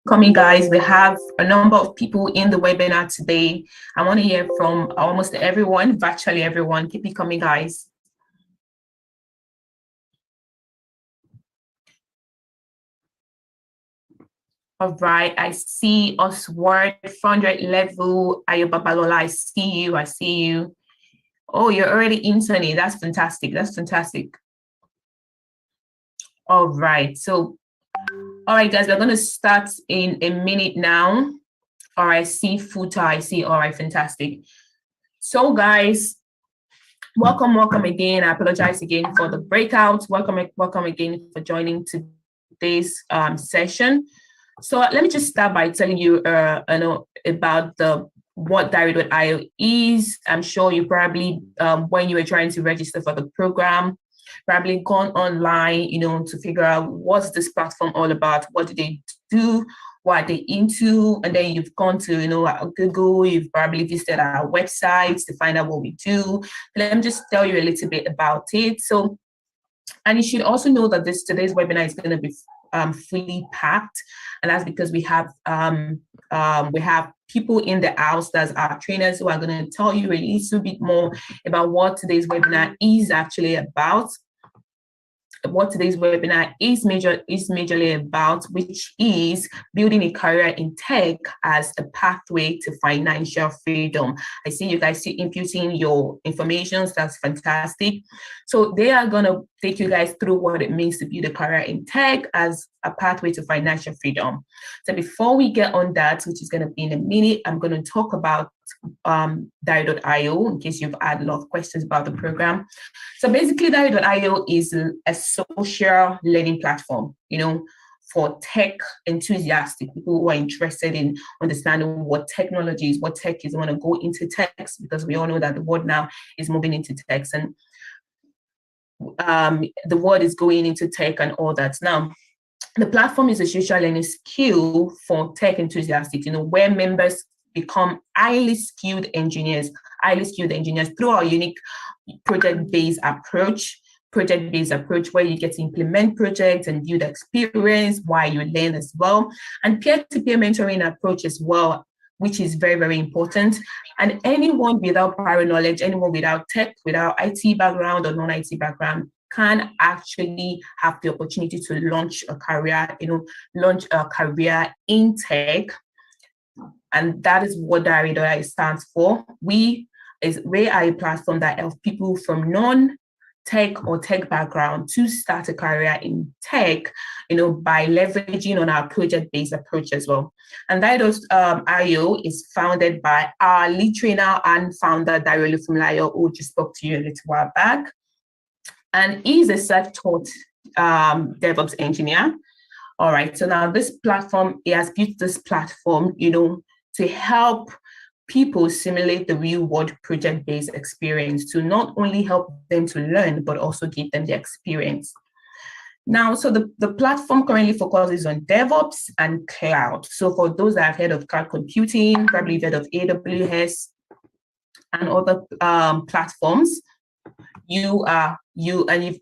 coming, guys. We have a number of people in the webinar today. I want to hear from almost everyone, virtually everyone. Keep it coming, guys. All right, I see Oswald, 400 level, Ayobabalola, I see you, I see you. Oh, you're already in, Tony. That's fantastic, that's fantastic. All right, so, all right, guys, we're gonna start in a minute now. All right, see Futa, I see, all right, fantastic. So, guys, welcome again. I apologize again for the breakout. Welcome again for joining today's session. So let me just start by telling you, about what Diary.io is. I'm sure you probably, when you were trying to register for the program, probably gone online, to figure out what's this platform all about, what do they do, what are they into, and then you've gone to, Google, you've probably visited our websites to find out what we do. Let me just tell you a little bit about it. So, and you should also know that today's webinar is going to be fully packed, and that's because we have people in the house that's our trainers who are going to tell you a little bit more about what today's webinar is actually about. What today's webinar is majorly about, which is building a career in tech as a pathway to financial freedom. I see you guys inputting your information. So that's fantastic. So they are going to take you guys through what it means to build a career in tech as a pathway to financial freedom. So before we get on that, which is going to be in a minute, I'm going to talk about Diary.io in case you've had a lot of questions about the program. So basically, Diary.io is a social learning platform, for tech enthusiasts, people who are interested in understanding what technology is, what tech is, want to go into tech, because we all know that the world now is moving into tech, and the world is going into tech and all that. Now, the platform is a social learning skill for tech enthusiasts, where members become highly skilled engineers through our unique project-based approach where you get to implement projects and build experience while you learn as well, and peer-to-peer mentoring approach as well, which is very, very important. And anyone without prior knowledge, anyone without tech, without IT background or non-IT background, can actually have the opportunity to launch a career in tech. And that is what Diary.io stands for. We are a platform that helps people from non-tech or tech background to start a career in tech, by leveraging on our project-based approach as well. And Diary.io is founded by our lead trainer and founder, Dario Olufumlayo, who just spoke to you a little while back. And he's a self-taught DevOps engineer. All right, so now he has built this platform, to help people simulate the real-world project-based experience, to not only help them to learn, but also give them the experience. Now, so the platform currently focuses on DevOps and cloud. So for those that have heard of cloud computing, probably heard of AWS and other platforms,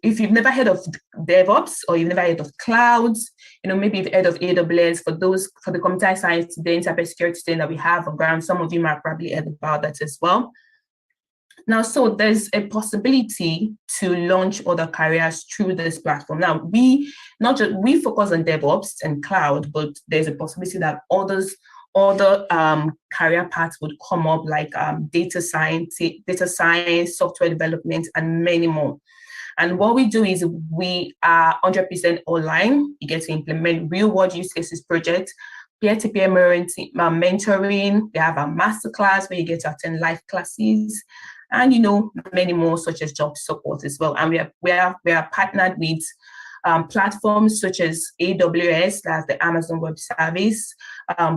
if you've never heard of DevOps or you've never heard of clouds, maybe you've heard of AWS. For the computer science students, cybersecurity students that we have on ground, some of you might probably heard about that as well. Now, so there's a possibility to launch other careers through this platform. Now, we focus on DevOps and cloud, but there's a possibility that other career paths would come up, like data science, software development, and many more. And what we do is we are 100% online. You get to implement real-world use cases projects, peer-to-peer mentoring. We have a masterclass where you get to attend live classes, and many more, such as job support as well. And we are partnered with platforms such as AWS, that's the Amazon Web Service.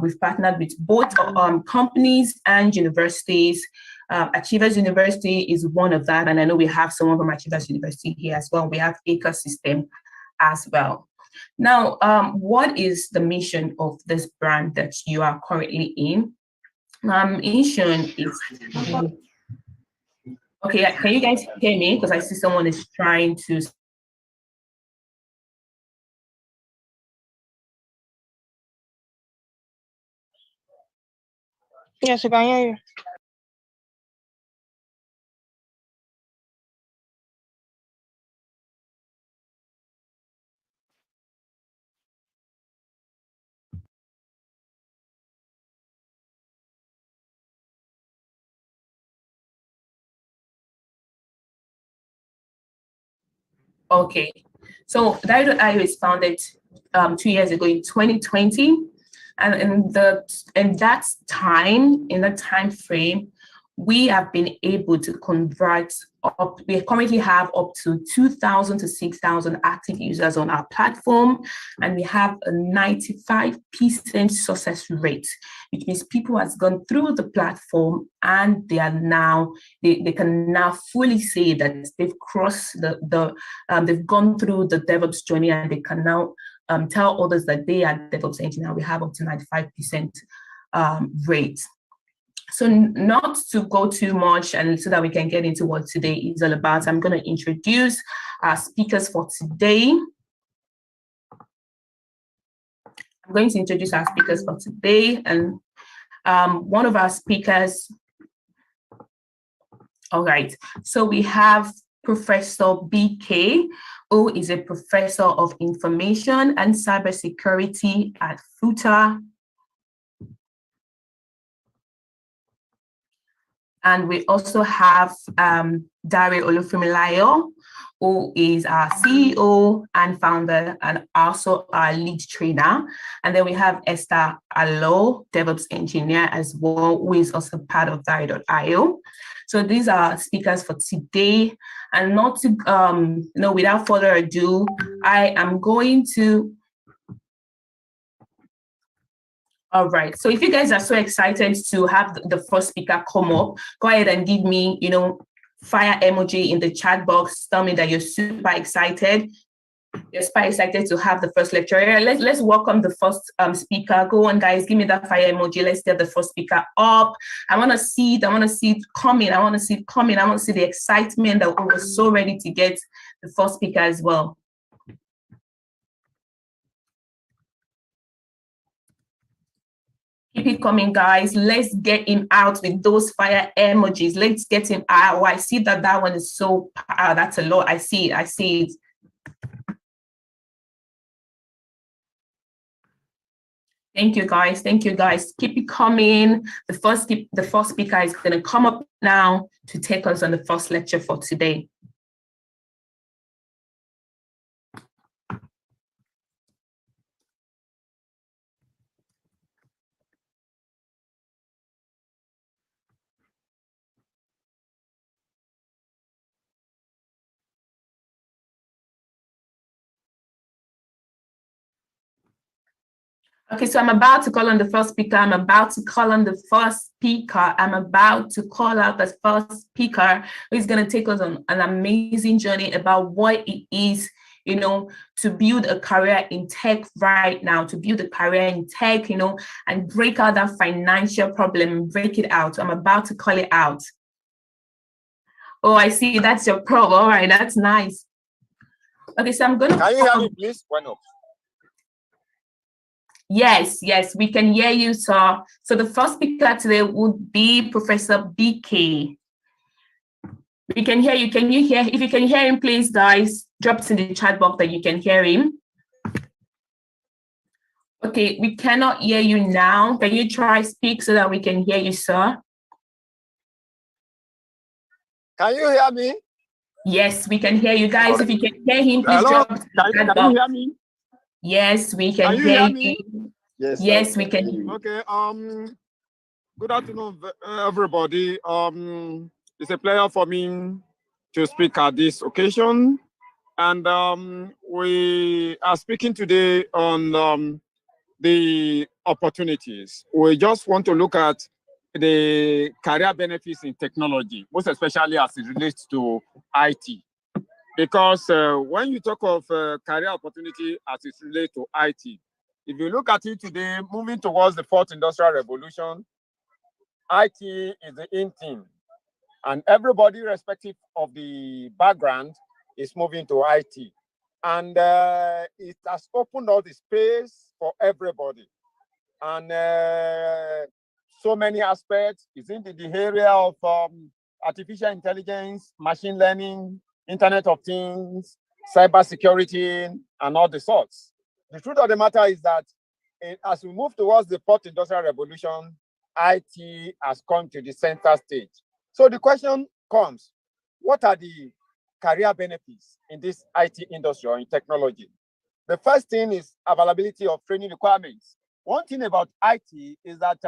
We've partnered with both companies and universities. Achievers University is one of that, and I know we have someone from Achievers University here as well. We have Ecosystem as well. Now, what is the mission of this brand that you are currently in? Mission is... Okay, can you guys hear me? Because I see someone is trying to... Yes, I can hear you. Okay, so Dido.io is founded 2 years ago in 2020, and in that time frame, we have been able to convert up. We currently have up to 2,000 to 6,000 active users on our platform, and we have a 95% success rate, which means people has gone through the platform and they are now they can now fully say that they've crossed they've gone through the DevOps journey, and they can now tell others that they are DevOps engineer. We have up to 95% rate. So not to go too much, and so that we can get into what today is all about, I'm going to introduce our speakers for today. I'm going to introduce our speakers for today, and one of our speakers. All right, so we have Professor BK, who is a professor of information and cybersecurity at FUTA. And we also have Dare Olufumilayo, who is our CEO and founder, and also our lead trainer. And then we have Esther Allo, DevOps engineer as well, who is also part of Dare.io. So these are speakers for today. And not to, without further ado, I am going to. All right, so if you guys are so excited to have the first speaker come up, go ahead and give me, fire emoji in the chat box. Tell me that you're super excited. You're super excited to have the first lecturer. Let's welcome the first speaker. Go on, guys, give me that fire emoji. Let's get the first speaker up. I want to see it. I want to see it coming. I want to see it coming. I want to see the excitement that we were so ready to get the first speaker as well. Keep it coming, guys. Let's get him out with those fire emojis. Let's get him out. Oh, I see that one is so, that's a lot. I see it. Thank you, guys. Keep it coming. The first speaker is going to come up now to take us on the first lecture for today. Okay, so I'm about to call on the first speaker. I'm about to call out the first speaker who is going to take us on an amazing journey about what it is, to build a career in tech right now, and break out that financial problem and break it out. I'm about to call it out. Oh, I see. That's your pro. All right, that's nice. Okay, so I'm going to. Can you hear me, please? Why not? Yes, we can hear you, sir. So the first speaker today would be Professor BK. We can hear you. Can you hear? If you can hear him, please, guys, drop it in the chat box that you can hear him. Okay, we cannot hear you now. Can you try speak so that we can hear you, sir? Can you hear me? Yes, we can hear you, guys. If you can hear him, please Hello? drop it in the chat box. Can you hear me? Yes, we can hear you. Yes, we can hear you. Okay. Good afternoon, everybody. It's a pleasure for me to speak at this occasion, and we are speaking today on the opportunities. We just want to look at the career benefits in technology, most especially as it relates to IT. Because when you talk of career opportunity as it relates to IT, if you look at it today, moving towards the fourth industrial revolution, IT is the in thing. And everybody, irrespective of the background, is moving to IT. And it has opened all the space for everybody. And so many aspects. It's in the area of artificial intelligence, machine learning, Internet of Things, cybersecurity, and all the sorts. The truth of the matter is that as we move towards the fourth industrial revolution, IT has come to the center stage. So the question comes, what are the career benefits in this IT industry or in technology? The first thing is availability of training requirements. One thing about IT is that,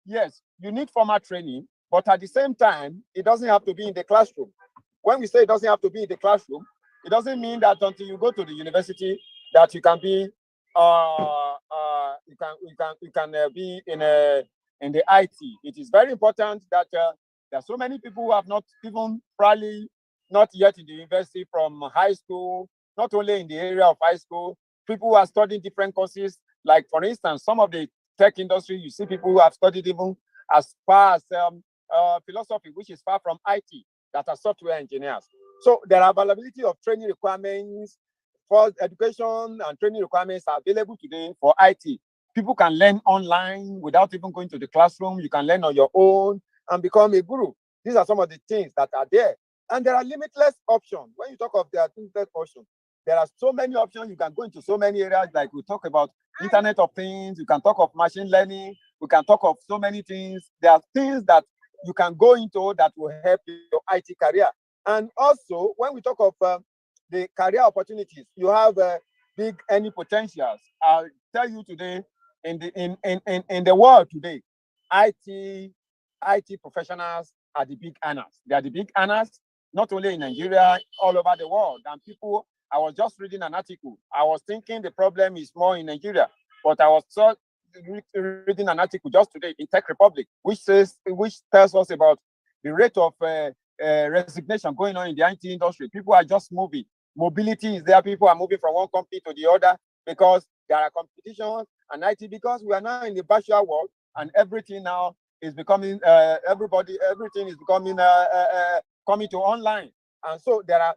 yes, you need formal training, but at the same time, it doesn't have to be in the classroom. When we say it doesn't have to be in the classroom, it doesn't mean that until you go to the university that you can be be in the IT. It is very important that there are so many people who have not even probably not yet in the university from high school, not only in the area of high school, people who are studying different courses. Like, for instance, some of the tech industry, you see people who have studied even as far as philosophy, which is far from IT, that are software engineers. So there are availability of training requirements for education, and training requirements are available today for IT. People can learn online without even going to the classroom. You can learn on your own and become a guru. These are some of the things that are there. And there are limitless options. When you talk of the limitless options, there are so many options. You can go into so many areas, like we talk about Internet of Things. You can talk of machine learning. We can talk of so many things. There are things that you can go into that will help your IT career. And also, when we talk of the career opportunities, you have big earning potentials. I'll tell you today, in the world today, IT professionals are the big earners. They are the big earners, not only in Nigeria, all over the world. And people, I was just reading an article. I was thinking the problem is more in Nigeria, but I was reading an article just today in Tech Republic, which tells us about the rate of resignation going on in the IT industry. People are just moving. Mobility is there. People are moving from one company to the other because there are competitions and IT, because we are now in the virtual world and everything now is becoming everything is becoming coming to online. And so there are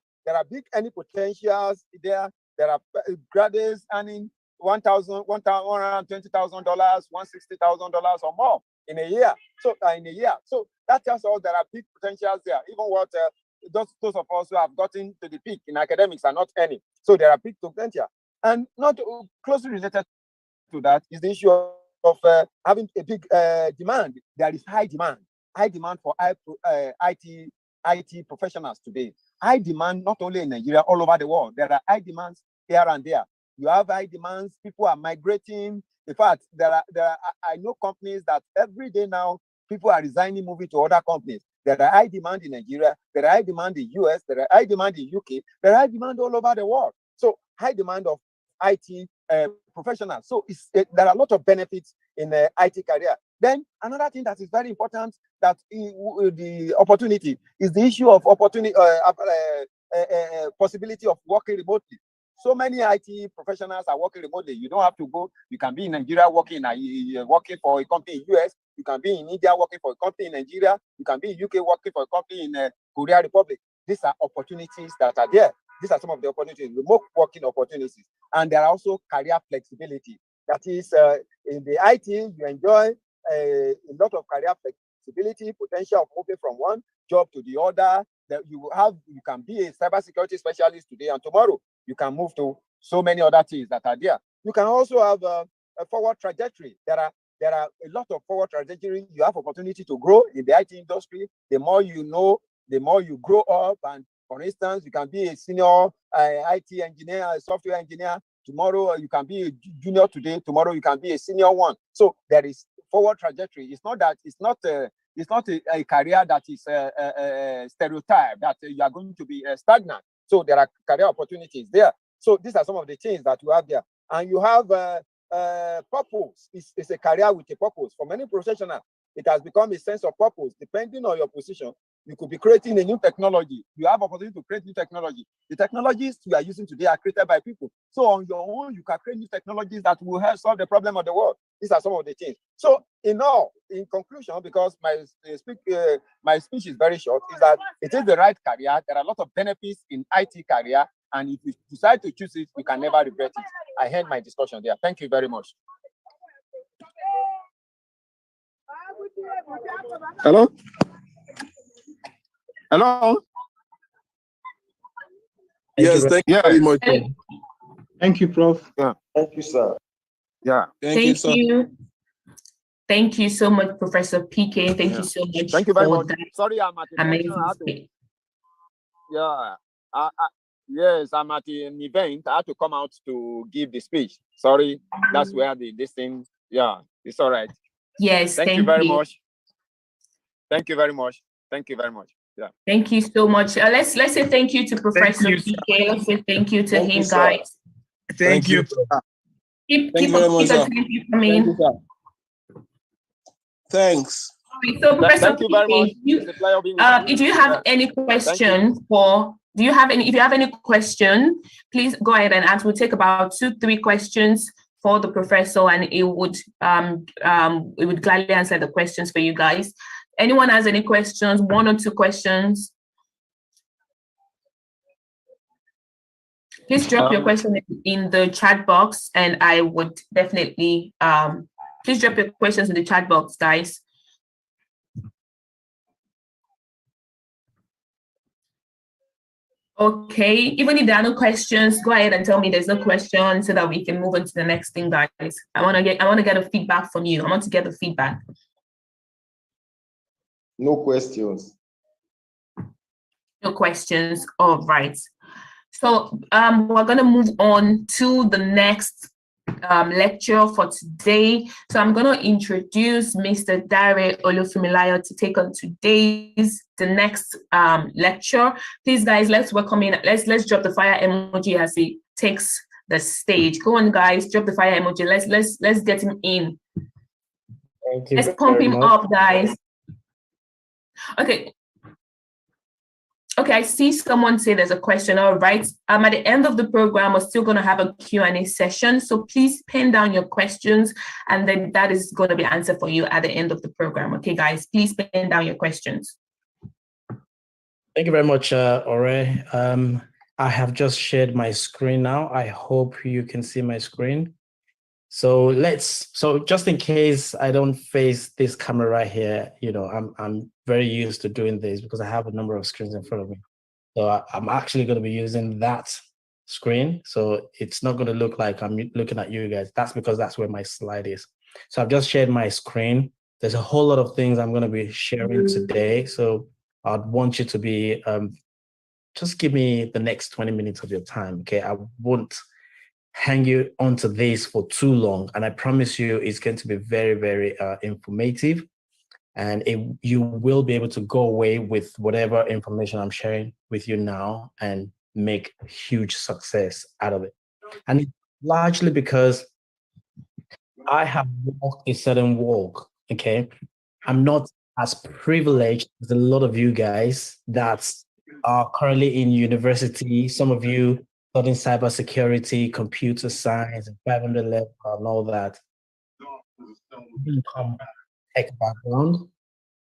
big earning potentials there. There are graduates earning $120,000, $160,000 or more in a year. So that tells us there are big potentials there. Even what those of us who have gotten to the peak in academics are not earning. So there are big potential. And not closely related to that is the issue of having a big demand. There is high demand for IT professionals today. High demand not only in Nigeria, all over the world. There are high demands here and there. You have high demands. People are migrating. In fact, I know companies that every day now people are resigning, moving to other companies. There are high demand in Nigeria. There are high demand in US. There are high demand in UK. There are high demand all over the world. So high demand of IT professionals. So there are a lot of benefits in the IT career. Then another thing that is very important, that the opportunity is the issue of opportunity, possibility of working remotely. So many IT professionals are working remotely. You don't have to go. You can be in Nigeria working for a company in US. You can be in India working for a company in Nigeria. You can be in UK working for a company in Korea Republic. These are opportunities that are there. These are some of the opportunities, remote working opportunities. And there are also career flexibility. That is, in the IT, you enjoy a lot of career flexibility, potential of moving from one job to the other. That you can be a cybersecurity specialist today, and tomorrow you can move to so many other things that are there. You can also have a forward trajectory. There are a lot of forward trajectory. You have opportunity to grow in the IT industry. The more you know, the more you grow up. And for instance, you can be a senior IT engineer, a software engineer. Tomorrow you can be a junior today. Tomorrow you can be a senior one. So there is forward trajectory. It's not a career that is a stereotype that you are going to be stagnant. So there are career opportunities there. So these are some of the things that you have there. And you have purpose. It's a career with a purpose. For many professionals, it has become a sense of purpose. Depending on your position, you could be creating a new technology. You have opportunity to create new technology. The technologies you are using today are created by people. So on your own, you can create new technologies that will help solve the problem of the world. These are some of the things. So in conclusion, because my speech is very short, is that it is the right career. There are a lot of benefits in IT career. And if you decide to choose it, you can never regret it. I end my discussion there. Thank you very much. Hello? Hello? Yes, thank you very much. Thank you, Prof. Yeah. Thank you, sir. Yeah. Thank you, sir. you. Thank you so much, Professor PK. Thank Yeah. you so much. Thank you very much. That Sorry, I'm at amazing the Yeah. Yes, I'm at an event. I had to come out to give the speech. Sorry, that's where this thing. Yeah, it's all right. Yes, Thank you very much. Thank you very much. Thank you very much. Yeah. Thank you so much. Let's say thank you to Professor PK. Let's say thank you to him, guys. Thank you. Keep very much, sir. coming. Thanks. So, Professor Thank you very much. If you have any question if you have any question, please go ahead and ask. We'll take about 2-3 questions for the professor, and it would gladly answer the questions for you guys. Anyone has any questions? 1 or 2 questions? Please drop your question in the chat box, and I would definitely please drop your questions in the chat box, guys. Okay, even if there are no questions, go ahead and tell me there's no question so that we can move on to the next thing, guys. I want to get a feedback from you. I want to get the feedback. No questions. No questions. All right. So we're going to move on to the next lecture for today. So I'm going to introduce Mr. Dare Olufumilayo to take on the next lecture. Please, guys, let's welcome in. Let's drop the fire emoji as he takes the stage. Go on, guys, drop the fire emoji. Let's get him in. Thank you. Let's pump him up, guys. Okay, I see someone say there's a question. All right. At the end of the program, we're still going to have a Q&A session. So please pen down your questions, and then that is going to be answered for you at the end of the program. Okay, guys, please pen down your questions. Thank you very much, Ore. I have just shared my screen now. I hope you can see my screen. So just in case I don't face this camera right here, I'm very used to doing this because I have a number of screens in front of me. So I'm actually going to be using that screen. So it's not going to look like I'm looking at you guys. That's because that's where my slide is. So I've just shared my screen. There's a whole lot of things I'm going to be sharing today. So I'd want you to be, just give me the next 20 minutes of your time. Okay. I won't hang you onto this for too long. And I promise you it's going to be very, very informative. And you will be able to go away with whatever information I'm sharing with you now and make huge success out of it. And it's largely because I have walked a certain walk, okay? I'm not as privileged as a lot of you guys that are currently in university. Some of you studying cybersecurity, computer science, and 500 level and all that. Come tech background,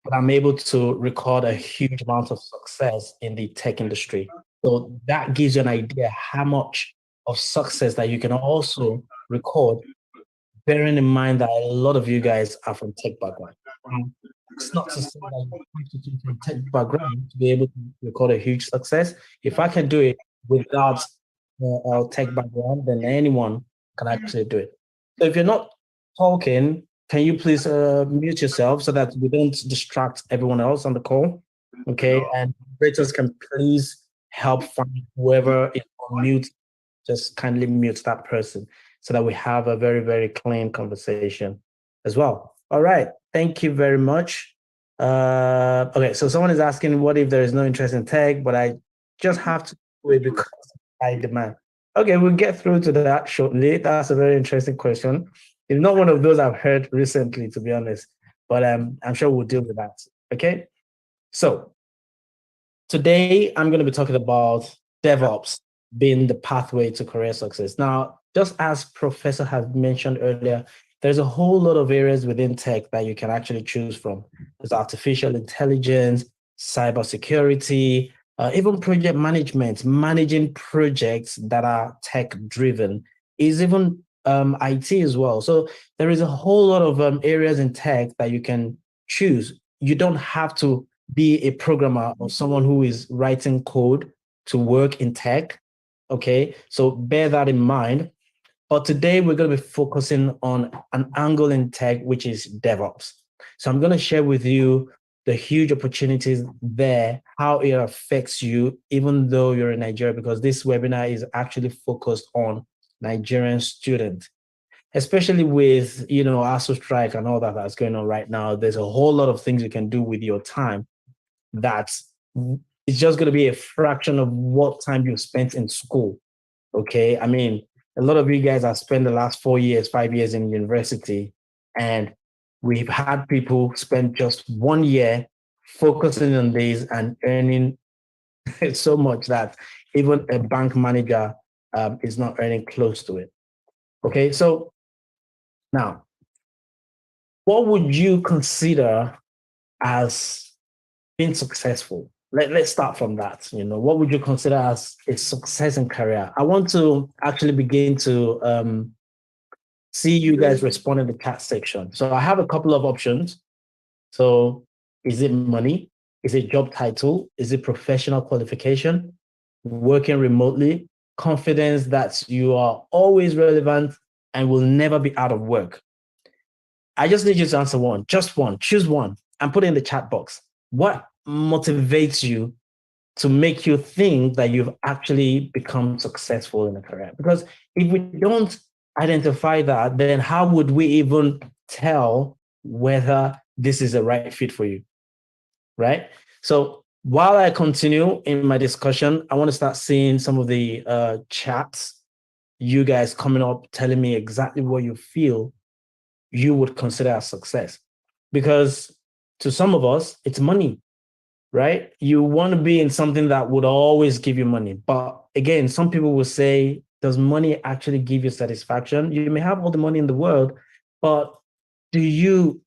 but I'm able to record a huge amount of success in the tech industry. So that gives you an idea how much of success that you can also record, bearing in mind that a lot of you guys are from tech background. It's not to say that you have to be from tech background to be able to record a huge success. If I can do it without a tech background, then anyone can actually do it. So if you're not talking, can you please mute yourself so that we don't distract everyone else on the call? Okay, and operators can please help find whoever is on mute. Just kindly mute that person so that we have a very, very clean conversation as well. All right, thank you very much. Okay, so someone is asking, what if there is no interest in tech, but I just have to do it because I demand? Okay, we'll get through to that shortly. That's a very interesting question. It's not one of those I've heard recently, to be honest, but I'm sure we'll deal with that. Okay, so today I'm going to be talking about DevOps being the pathway to career success. Now, just as Professor has mentioned earlier, there's a whole lot of areas within tech that you can actually choose from. There's artificial intelligence, cybersecurity, even project management, managing projects that are tech-driven, is even IT as well. So there is a whole lot of areas in tech that you can choose. You don't have to be a programmer or someone who is writing code to work in tech. Okay, so bear that in mind. But today we're going to be focusing on an angle in tech, which is DevOps. So I'm going to share with you the huge opportunities there, how it affects you, even though you're in Nigeria, because this webinar is actually focused on Nigerian students, especially with, ASU strike and all that that's going on right now. There's a whole lot of things you can do with your time that it's just going to be a fraction of what time you spent in school. Okay. I mean, a lot of you guys have spent the last 4 years, 5 years in university, and we've had people spend just 1 year focusing on this and earning so much that even a bank manager is not earning close to it. Okay, so now, what would you consider as being successful? Let's start from that. What would you consider as a success in career? I want to actually begin to see you guys respond in the chat section. So I have a couple of options. So is it money? Is it job title? Is it professional qualification? Working remotely? Confidence that you are always relevant and will never be out of work? I just need you to answer one, just one, choose one, and put it in the chat box. What motivates you to make you think that you've actually become successful in a career? Because if we don't identify that, then how would we even tell whether this is the right fit for you, right? So while I continue in my discussion, I want to start seeing some of the chats, you guys coming up, telling me exactly what you feel you would consider a success. Because to some of us, it's money, right? You want to be in something that would always give you money. But again, some people will say, does money actually give you satisfaction? You may have all the money in the world, but do you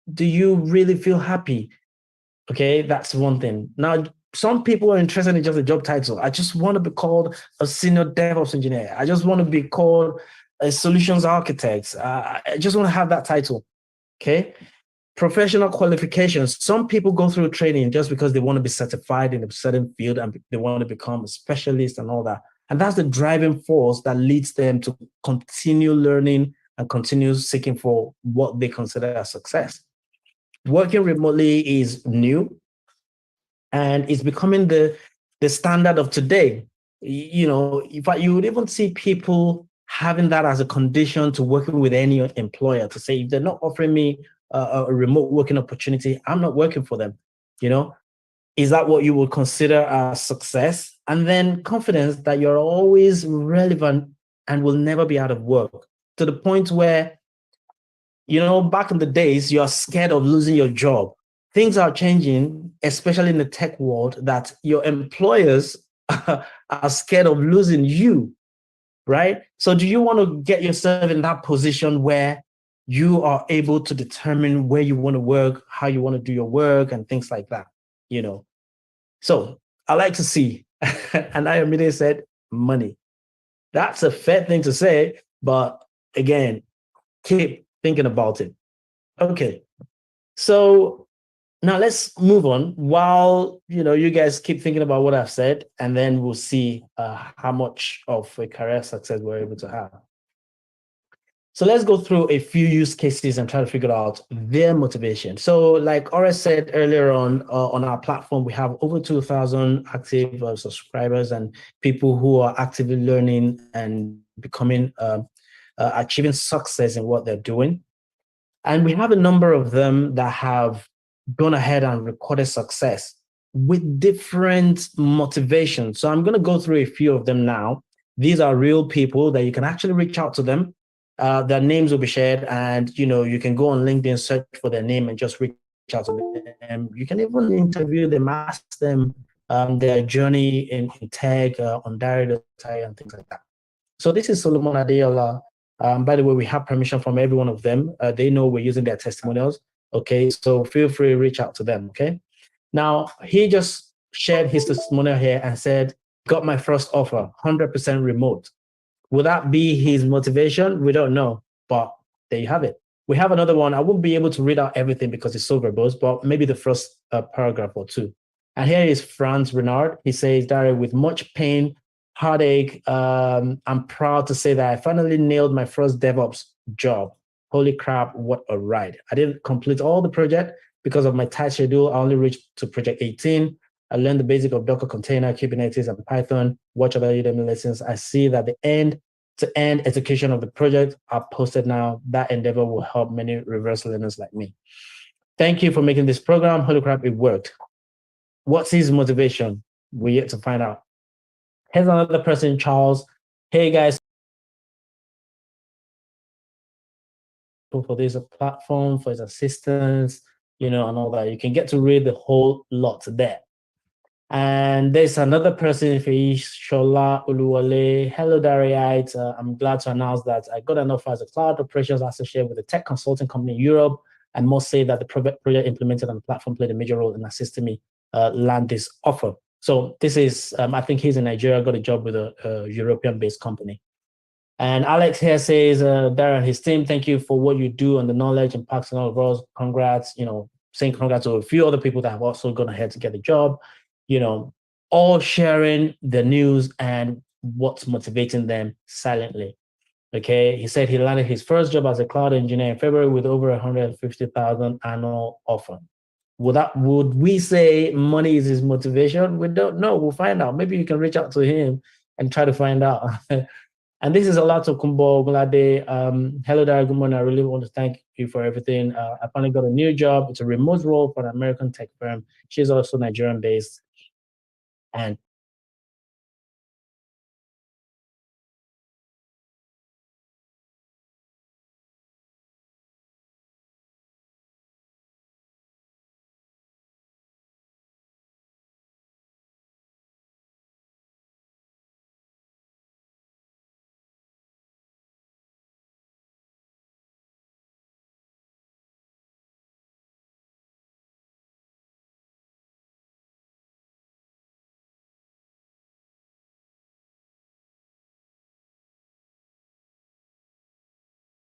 really feel happy? Okay, that's one thing. Now, some people are interested in just a job title. I just want to be called a senior DevOps engineer. I just want to be called a solutions architect. I just want to have that title. Okay. Professional qualifications. Some people go through training just because they want to be certified in a certain field and they want to become a specialist and all that. And that's the driving force that leads them to continue learning and continue seeking for what they consider a success. Working remotely is new and it's becoming the standard of today. In fact, you would even see people having that as a condition to working with any employer, to say, if they're not offering me a remote working opportunity, I'm not working for them. Is that what you would consider a success? And then confidence that you're always relevant and will never be out of work, to the point where, back in the days, you're scared of losing your job. Things are changing, especially in the tech world, that your employers are scared of losing you, right? So do you want to get yourself in that position where you are able to determine where you want to work, how you want to do your work, and things like that, So I like to see, and I immediately said, money. That's a fair thing to say, but again, keep thinking about it. Okay, so now let's move on while, you guys keep thinking about what I've said, and then we'll see how much of a career success we're able to have. So let's go through a few use cases and try to figure out their motivation. So like Ora said earlier on our platform, we have over 2,000 active subscribers and people who are actively learning and becoming, achieving success in what they're doing. And we have a number of them that have gone ahead and recorded success with different motivations. So I'm going to go through a few of them now. These are real people that you can actually reach out to them. Their names will be shared, and you can go on LinkedIn, search for their name, and just reach out to them. You can even interview them, ask them their journey in tech, on direct and things like that. So this is Solomon Adeola. By the way, we have permission from every one of them. They know we're using their testimonials. Okay, so feel free to reach out to them. Okay. Now he just shared his testimonial here and said, "Got my first offer, 100% remote." Would that be his motivation? We don't know, but there you have it. We have another one. I won't be able to read out everything because it's so verbose, but maybe the first paragraph or two. And here is Franz Renard. He says, Dari, with much pain, heartache, I'm proud to say that I finally nailed my first DevOps job. Holy crap, what a ride. I didn't complete all the project because of my tight schedule. I only reached to project 18. I learned the basic of Docker container, Kubernetes, and Python. Watch other Udemy lessons. I see that the end-to-end execution of the project are posted now. That endeavor will help many reverse learners like me. Thank you for making this program. Holy crap, it worked. What's his motivation? We're yet to find out. Here's another person, Charles. Hey guys, for this platform, for his assistance, and all that. You can get to read the whole lot there. And there's another person, Shola Uluwale. Hello, Dariite. I'm glad to announce that I got an offer as a cloud operations associate with a tech consulting company in Europe. I must say that the project implemented on the platform played a major role in assisting me land this offer. So this is, I think he's in Nigeria, got a job with a European-based company. And Alex here says, Darren, his team, thank you for what you do and the knowledge impacts on all of us. Congrats, saying congrats to a few other people that have also gone ahead to get the job, all sharing the news and what's motivating them silently. Okay, he said he landed his first job as a cloud engineer in February with over 150,000 annual offer. Would we say money is his motivation? We don't know. We'll find out. Maybe you can reach out to him and try to find out. And this is Olato Kumbo Glade. Hello there, good morning. I really want to thank you for everything. I finally got a new job. It's a remote role for an American tech firm. She's also Nigerian based. And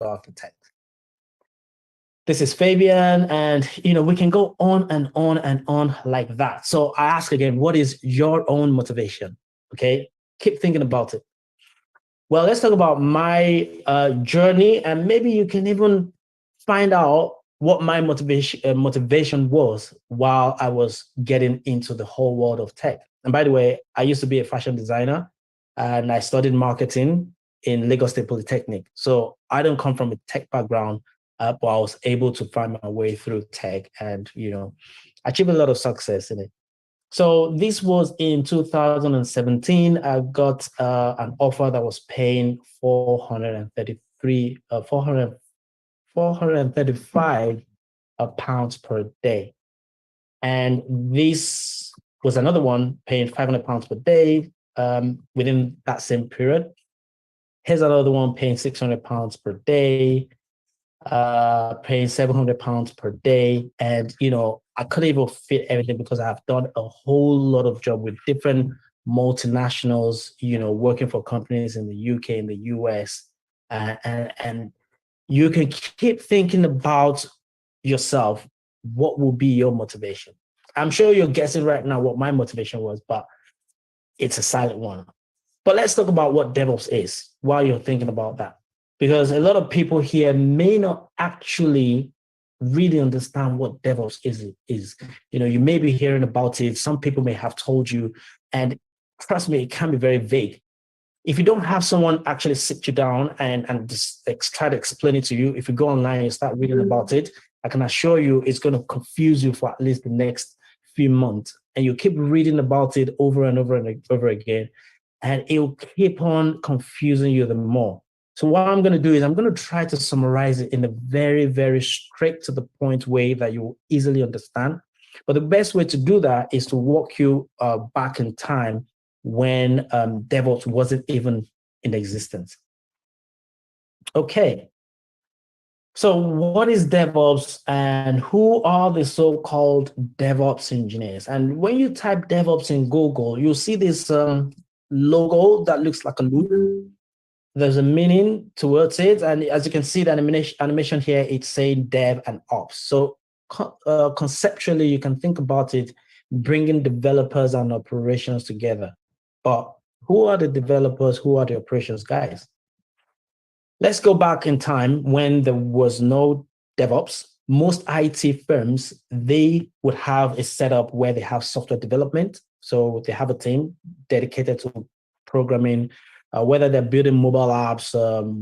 architect. This is Fabian, and we can go on and on and on like that. So I ask again, what is your own motivation? Okay, keep thinking about it. Well, let's talk about my journey, and maybe you can even find out what my motivation was while I was getting into the whole world of tech. And by the way, I used to be a fashion designer, and I studied marketing in Lagos State Polytechnic. So I don't come from a tech background, but I was able to find my way through tech and, achieve a lot of success in it. So this was in 2017. I got an offer that was paying 435 pounds per day. And this was another one paying 500 pounds per day within that same period. Here's another one paying 600 pounds per day, paying 700 pounds per day. And, I couldn't even fit everything because I've done a whole lot of job with different multinationals, working for companies in the UK and the US. And you can keep thinking about yourself. What will be your motivation? I'm sure you're guessing right now what my motivation was, but it's a silent one. But let's talk about what DevOps is while you're thinking about that. Because a lot of people here may not actually really understand what DevOps is. You may be hearing about it. Some people may have told you, and trust me, it can be very vague. If you don't have someone actually sit you down and just try to explain it to you, if you go online and you start reading about it, I can assure you it's going to confuse you for at least the next few months. And you keep reading about it over and over and over again, and it will keep on confusing you the more. So what I'm going to do is I'm going to try to summarize it in a very, very straight to the point way that you will easily understand. But the best way to do that is to walk you back in time when DevOps wasn't even in existence. Okay. So what is DevOps and who are the so-called DevOps engineers? And when you type DevOps in Google, you'll see this logo that looks like a loop. there's a meaning towards it. And as you can see, the animation here, it's saying dev and ops. So conceptually, you can think about it, bringing developers and operations together. But who are the developers? Who are the operations guys? Let's go back in time when there was no DevOps. Most IT firms, they would have a setup where they have software development. So they have a team dedicated to programming, whether they're building mobile apps,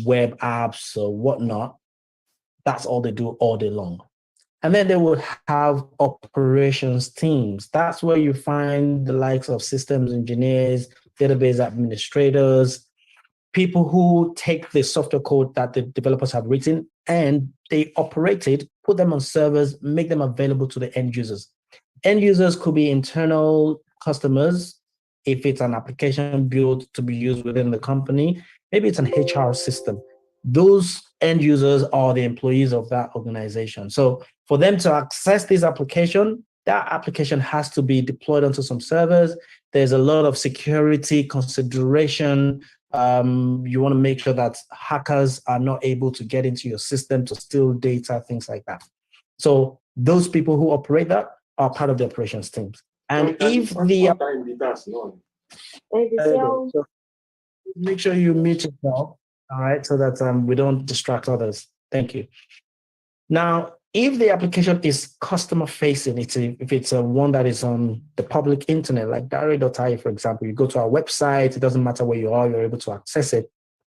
web apps, or whatnot. That's all they do all day long. And then they would have operations teams. That's where you find the likes of systems engineers, database administrators, people who take the software code that the developers have written and they operate it, put them on servers, make them available to the end users. End users could be internal customers, if it's an application built to be used within the company, maybe it's an HR system. Those end users are the employees of that organization. So for them to access this application, that application has to be deployed onto some servers. There's a lot of security consideration. You want to make sure that hackers are not able to get into your system to steal data, things like that. So those people who operate that are part of the operations teams. And if the so make sure you mute yourself, all right, so that we don't distract others. Thank you. Now, if the application is customer facing, if it's a one that is on the public internet, like Diary.ai, for example, you go to our website, it doesn't matter where you are, you're able to access it.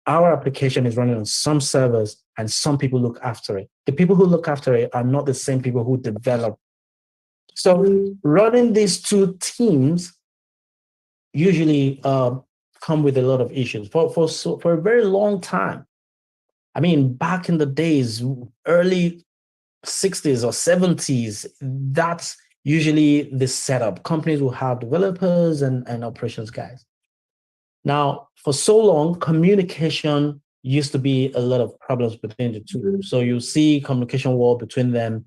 Our application is running on some servers and some people look after it. The people who look after it are not the same people who develop. So running these two teams usually come with a lot of issues for a very long time. I mean, back in the days, early 60s or 70s, that's usually the setup. Companies will have developers and operations guys. Now, for so long, communication used to be a lot of problems between the two. So you see communication wall between them.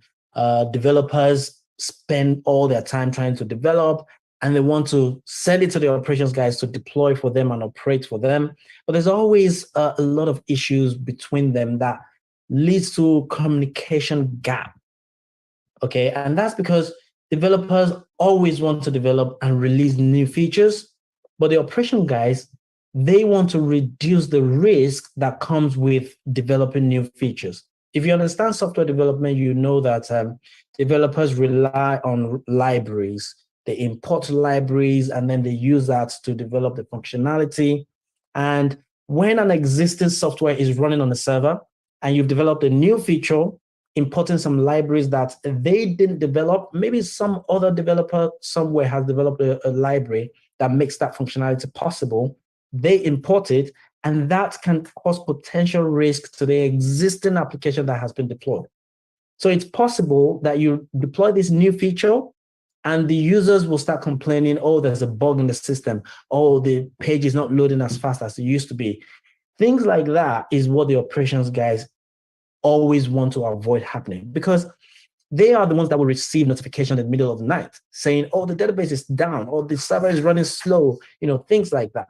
Developers spend all their time trying to develop, and they want to send it to the operations guys to deploy for them and operate for them. But there's always a lot of issues between them that leads to communication gap. Okay, and that's because developers always want to develop and release new features, but the operation guys, they want to reduce the risk that comes with developing new features. If you understand software development, you know that developers rely on libraries. They import libraries and then they use that to develop the functionality. And when an existing software is running on a server and you've developed a new feature, importing some libraries that they didn't develop, maybe some other developer somewhere has developed a library that makes that functionality possible, they import it, and that can cause potential risk to the existing application that has been deployed. So it's possible that you deploy this new feature and the users will start complaining, oh, there's a bug in the system. Oh, the page is not loading as fast as it used to be. Things like that is what the operations guys always want to avoid happening, because they are the ones that will receive notification in the middle of the night saying, oh, the database is down, or the server is running slow, things like that.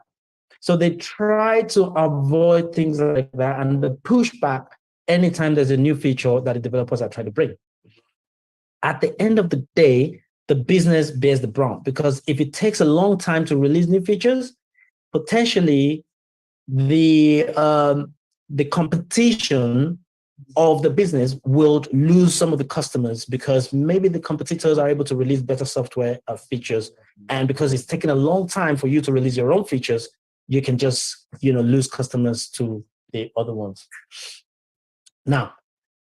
So they try to avoid things like that and they push back anytime there's a new feature that the developers are trying to bring. At the end of the day, the business bears the brunt, because if it takes a long time to release new features, potentially the competition of the business will lose some of the customers, because maybe the competitors are able to release better software features, and because it's taking a long time for you to release your own features, you can just lose customers to the other ones. Now,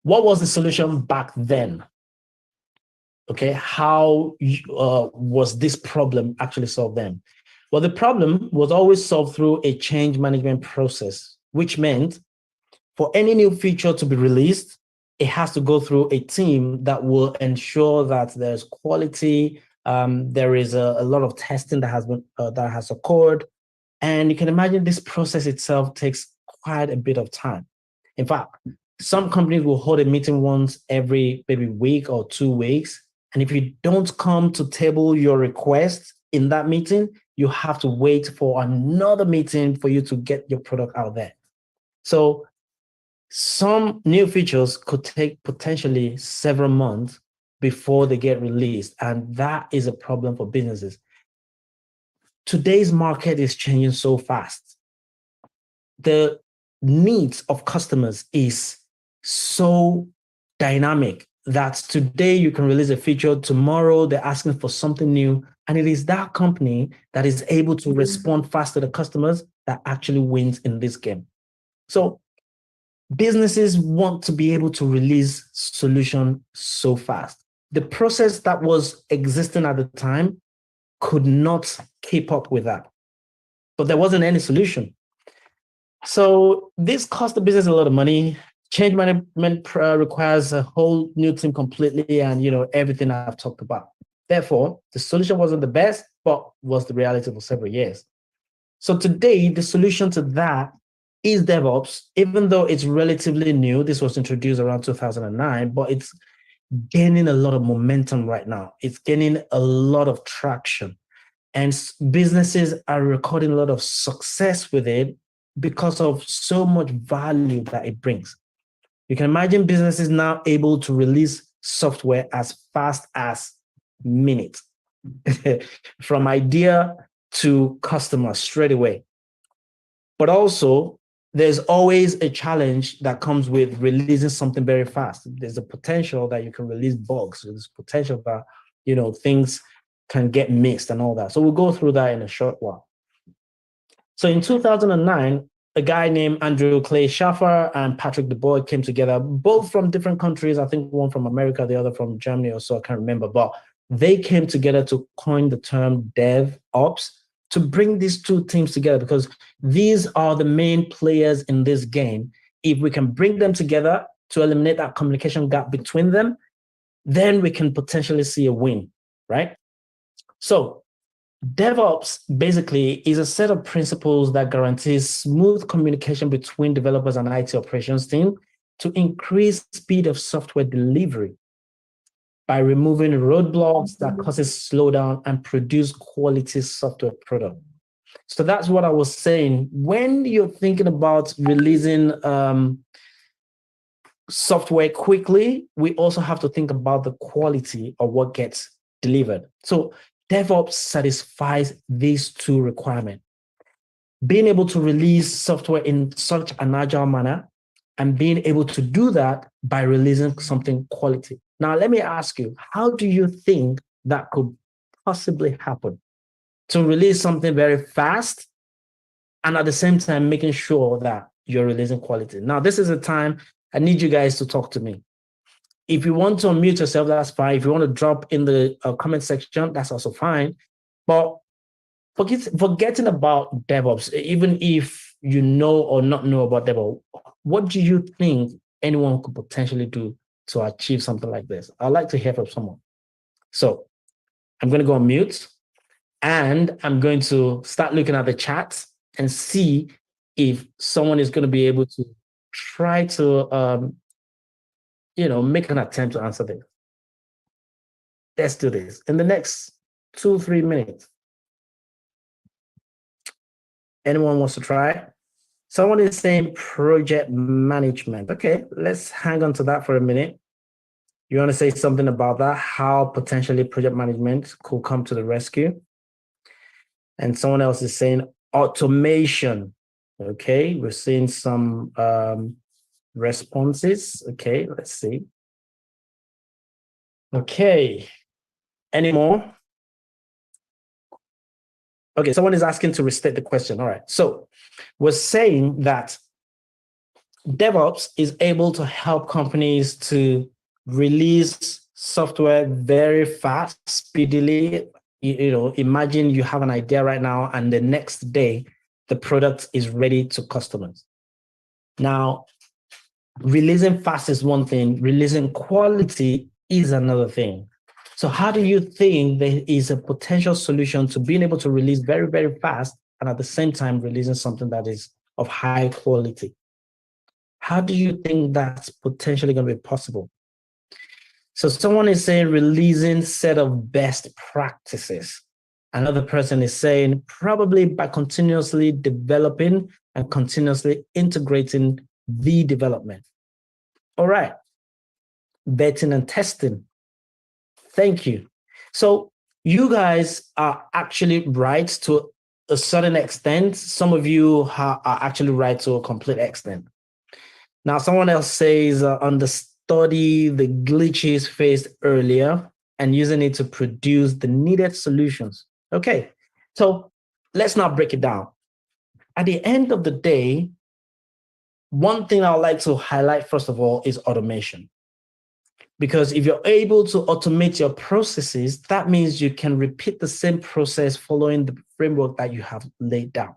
what was the solution back then? Okay, how was this problem actually solved then? Well, the problem was always solved through a change management process, which meant for any new feature to be released, it has to go through a team that will ensure that there's quality. There is a lot of testing that has occurred, and you can imagine this process itself takes quite a bit of time. In fact, some companies will hold a meeting once every maybe week or 2 weeks, and if you don't come to table your request in that meeting, you have to wait for another meeting for you to get your product out there. So some new features could take potentially several months before they get released. And that is a problem for businesses. Today's market is changing so fast. The needs of customers is so dynamic that today you can release a feature, tomorrow they're asking for something new. And it is that company that is able to respond fast to the customers that actually wins in this game. So businesses want to be able to release solution so fast. The process that was existing at the time could not keep up with that, but there wasn't any solution. So this cost the business a lot of money. Change management requires a whole new team completely, and everything I've talked about. Therefore, the solution wasn't the best, but was the reality for several years. So today, the solution to that is DevOps, even though it's relatively new. This was introduced around 2009, but it's gaining a lot of momentum right now. It's gaining a lot of traction, and businesses are recording a lot of success with it because of so much value that it brings. You can imagine businesses now able to release software as fast as minutes, from idea to customer straight away. But also, there's always a challenge that comes with releasing something very fast. There's a potential that you can release bugs. There's potential that, things can get mixed and all that. So we'll go through that in a short while. So in 2009, a guy named Andrew Clay Schaffer and Patrick DeBoer came together, both from different countries. I think one from America, the other from Germany or so, I can't remember. But they came together to coin the term DevOps, to bring these two teams together, because these are the main players in this game. If we can bring them together to eliminate that communication gap between them, then we can potentially see a win, right? So DevOps basically is a set of principles that guarantees smooth communication between developers and IT operations team to increase speed of software delivery by removing roadblocks that causes slowdown and produce quality software product. So that's what I was saying. When you're thinking about releasing software quickly, we also have to think about the quality of what gets delivered. So DevOps satisfies these two requirements. Being able to release software in such an agile manner, and being able to do that by releasing something quality. Now, let me ask you, how do you think that could possibly happen? To release something very fast and at the same time making sure that you're releasing quality. Now, this is a time I need you guys to talk to me. If you want to unmute yourself, that's fine. If you want to drop in the comment section, that's also fine. But forgetting about DevOps, even if you know or not know about DevOps, what do you think anyone could potentially do to achieve something like this? I'd like to hear from someone. So I'm going to go on mute, and I'm going to start looking at the chat and see if someone is going to be able to try to, make an attempt to answer this. Let's do this in the next 2-3 minutes. Anyone wants to try? Someone is saying project management. Okay, let's hang on to that for a minute. You want to say something about that? How potentially project management could come to the rescue? And someone else is saying automation. Okay, we're seeing some responses. Okay, let's see. Okay, any more? Okay, someone is asking to restate the question. All right, so we're saying that DevOps is able to help companies to release software very fast, speedily. Imagine you have an idea right now, and the next day, the product is ready to customers. Now, releasing fast is one thing, releasing quality is another thing. So how do you think there is a potential solution to being able to release very, very fast and at the same time releasing something that is of high quality? How do you think that's potentially going to be possible? So someone is saying releasing set of best practices. Another person is saying probably by continuously developing and continuously integrating the development. All right. Vetting and testing. Thank you. So you guys are actually right to a certain extent. Some of you are actually right to a complete extent. Now, someone else says understudy the glitches faced earlier and using it to produce the needed solutions. Okay, so let's now break it down. At the end of the day, one thing I would like to highlight, first of all, is automation. Because if you're able to automate your processes, that means you can repeat the same process following the framework that you have laid down.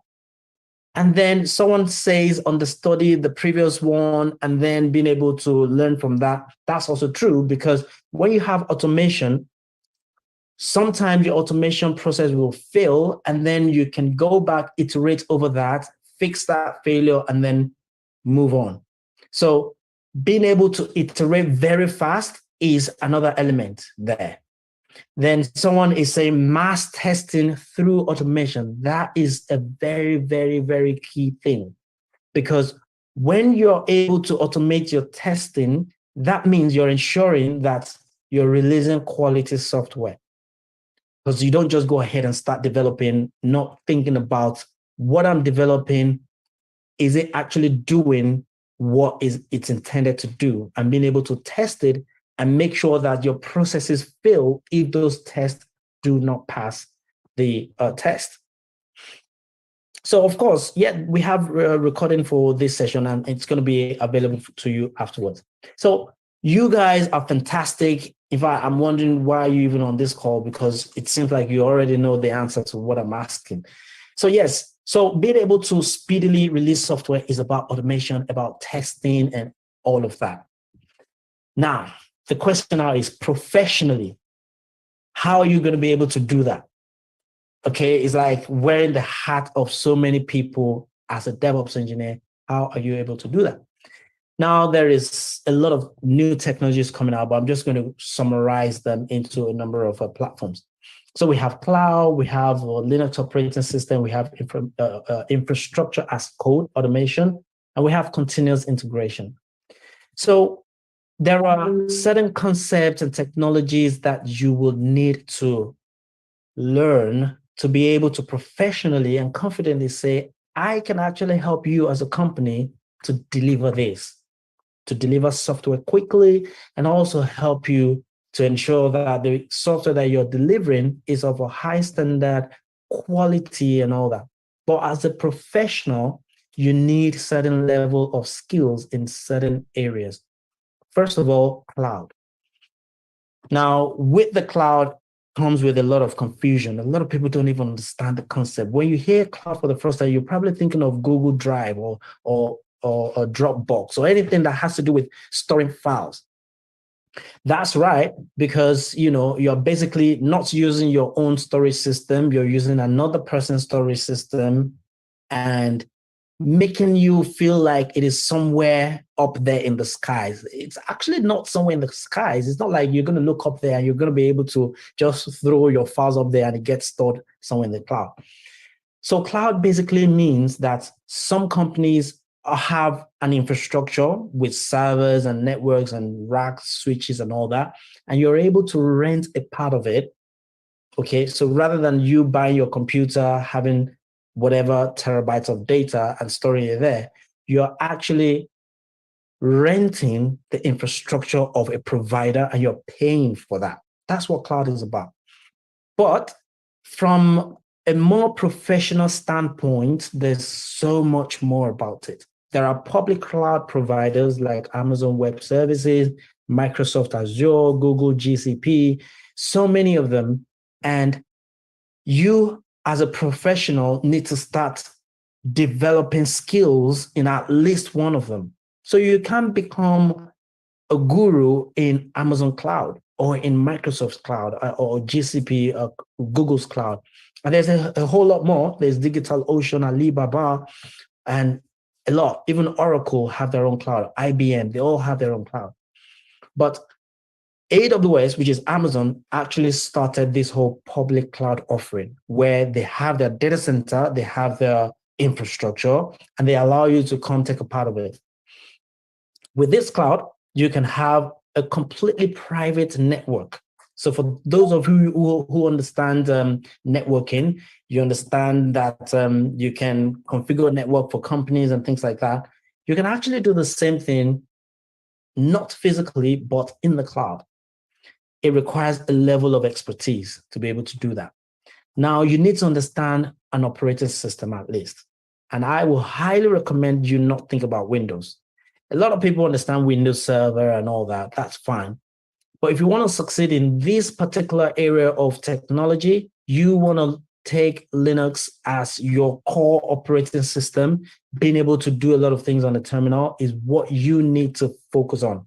And then someone says understudy the previous one and then being able to learn from that. That's also true, because when you have automation, sometimes your automation process will fail, and then you can go back, iterate over that, fix that failure, and then move on. So being able to iterate very fast is another element there. Then someone is saying mass testing through automation. That is a very, very, very key thing, because when you're able to automate your testing, that means you're ensuring that you're releasing quality software. Because you don't just go ahead and start developing, not thinking about what I'm developing, is it actually doing what it's intended to do, and being able to test it and make sure that your processes fail if those tests do not pass the test. So of course, yeah, we have a recording for this session and it's going to be available to you afterwards. So you guys are fantastic. In fact, I'm wondering why you're even on this call, because it seems like you already know the answer to what I'm asking. So yes, so being able to speedily release software is about automation, about testing and all of that. Now, the question now is professionally, how are you going to be able to do that? Okay, it's like wearing the hat of so many people as a DevOps engineer. How are you able to do that? Now, there is a lot of new technologies coming out, but I'm just going to summarize them into a number of platforms. So we have cloud, we have Linux operating system, we have infrastructure as code automation, and we have continuous integration. So there are certain concepts and technologies that you will need to learn to be able to professionally and confidently say, I can actually help you as a company to deliver this, to deliver software quickly, and also help you to ensure that the software that you're delivering is of a high standard, quality, and all that. But as a professional, you need certain level of skills in certain areas. First of all, cloud. Now, with the cloud comes with a lot of confusion. A lot of people don't even understand the concept. When you hear cloud for the first time, you're probably thinking of Google Drive or Dropbox or anything that has to do with storing files. That's right, because you're basically not using your own storage system. You're using another person's storage system and making you feel like it is somewhere up there in the skies. It's actually not somewhere in the skies. It's not like you're going to look up there and you're going to be able to just throw your files up there and it gets stored somewhere in the cloud. So cloud basically means that some companies have an infrastructure with servers and networks and racks, switches and all that, and you're able to rent a part of it. Okay, so rather than you buying your computer, having whatever terabytes of data and storing it there, you're actually renting the infrastructure of a provider and you're paying for that. That's what cloud is about. But from a more professional standpoint, there's so much more about it. There are public cloud providers like Amazon Web Services, Microsoft Azure, Google GCP, so many of them. And you as a professional need to start developing skills in at least one of them. So you can become a guru in Amazon Cloud or in Microsoft's cloud or GCP, Google's cloud. And there's a whole lot more. There's DigitalOcean, Alibaba, and a lot. Even Oracle have their own cloud, IBM, they all have their own cloud. But AWS, which is Amazon, actually started this whole public cloud offering where they have their data center, they have their infrastructure, and they allow you to come take a part of it. With this cloud, you can have a completely private network. So for those of you who understand networking, you understand that you can configure a network for companies and things like that. You can actually do the same thing, not physically, but in the cloud. It requires a level of expertise to be able to do that. Now, you need to understand an operating system at least. And I will highly recommend you not think about Windows. A lot of people understand Windows Server and all that. That's fine. But if you want to succeed in this particular area of technology, you want to take Linux as your core operating system. Being able to do a lot of things on the terminal is what you need to focus on.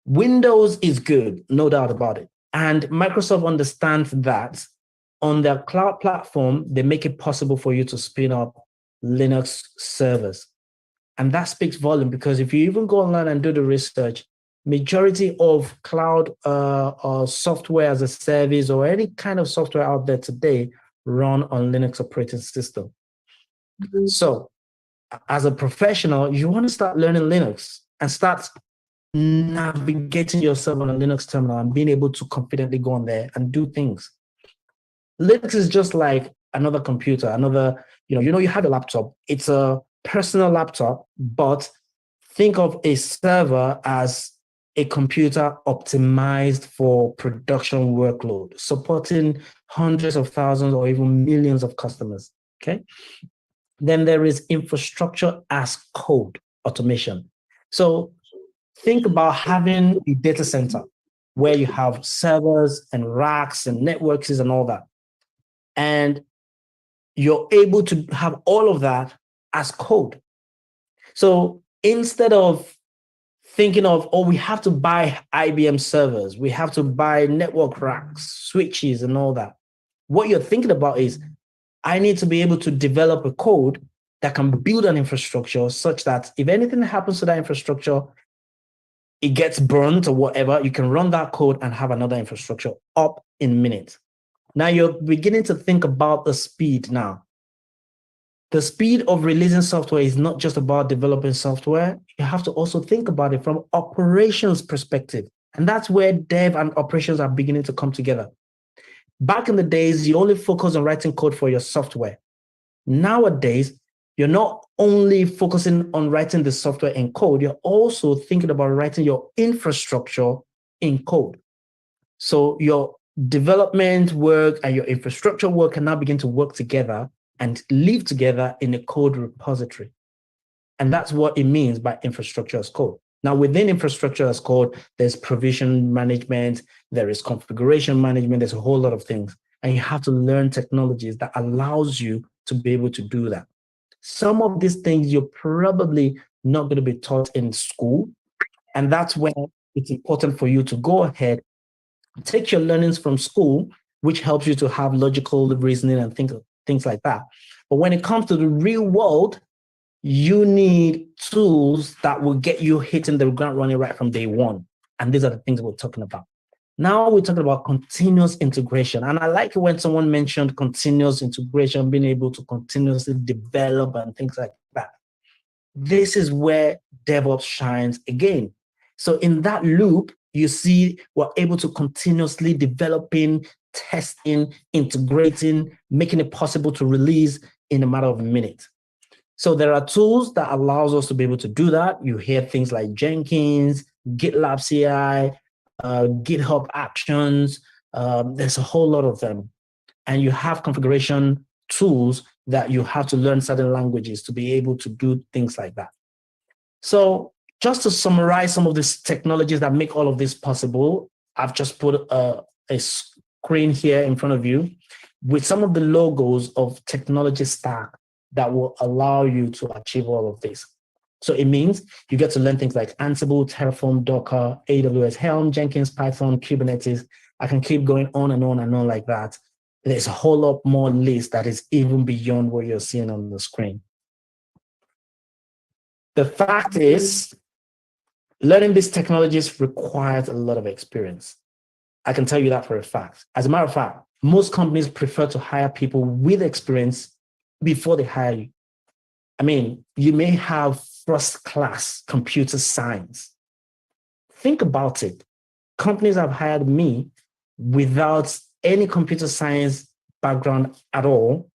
Windows is good, no doubt about it. And Microsoft understands that on their cloud platform, they make it possible for you to spin up Linux servers. And that speaks volume because if you even go online and do the research, majority of cloud or software as a service or any kind of software out there today run on Linux operating system. Mm-hmm. So as a professional, you want to start learning Linux and start navigating yourself on a Linux terminal and being able to confidently go on there and do things. Linux is just like another computer, another, you have a laptop. It's a personal laptop, but think of a server as a computer optimized for production workload, supporting hundreds of thousands or even millions of customers, okay? Then there is infrastructure as code automation. So think about having a data center where you have servers and racks and networks and all that. And you're able to have all of that as code. So instead of thinking of, we have to buy IBM servers, we have to buy network racks, switches, and all that, what you're thinking about is, I need to be able to develop a code that can build an infrastructure such that if anything happens to that infrastructure, it gets burnt or whatever, you can run that code and have another infrastructure up in minutes. Now you're beginning to think about the speed now. The speed of releasing software is not just about developing software. You have to also think about it from operations perspective. And that's where dev and operations are beginning to come together. Back in the days, you only focus on writing code for your software. Nowadays, you're not only focusing on writing the software in code, you're also thinking about writing your infrastructure in code. So your development work and your infrastructure work can now begin to work together and live together in a code repository. And that's what it means by infrastructure as code. Now, within infrastructure as code, there's provision management, there is configuration management, there's a whole lot of things. And you have to learn technologies that allows you to be able to do that. Some of these things you're probably not going to be taught in school. And that's where it's important for you to go ahead, take your learnings from school, which helps you to have logical reasoning and things like that. But when it comes to the real world, you need tools that will get you hitting the ground running right from day one. And these are the things we're talking about. Now we're talking about continuous integration. And I like it when someone mentioned continuous integration, being able to continuously develop and things like that. This is where DevOps shines again. So in that loop, you see we're able to continuously developing, testing, integrating, making it possible to release in a matter of minutes. So there are tools that allows us to be able to do that. You hear things like Jenkins, GitLab CI, GitHub Actions. There's a whole lot of them. And you have configuration tools that you have to learn certain languages to be able to do things like that. So just to summarize some of these technologies that make all of this possible, I've just put a screen here in front of you with some of the logos of technology stack that will allow you to achieve all of this. So it means you get to learn things like Ansible, Terraform, Docker, AWS Helm, Jenkins, Python, Kubernetes. I can keep going on and on and on like that. There's a whole lot more list that is even beyond what you're seeing on the screen. The fact is, Learning these technologies requires a lot of experience. I can tell you that for a fact. As a matter of fact, most companies prefer to hire people with experience before they hire you. I mean, you may have first class computer science. Think about it. Companies have hired me without any computer science background at all.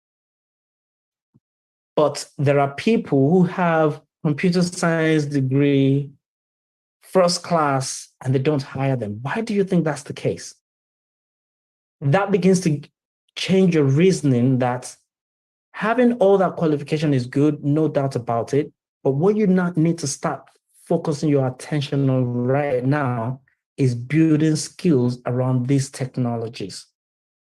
But there are people who have computer science degree, first class, and they don't hire them. Why do you think that's the case? That begins to change your reasoning that having all that qualification is good, no doubt about it. But what you not need to start focusing your attention on right now is building skills around these technologies.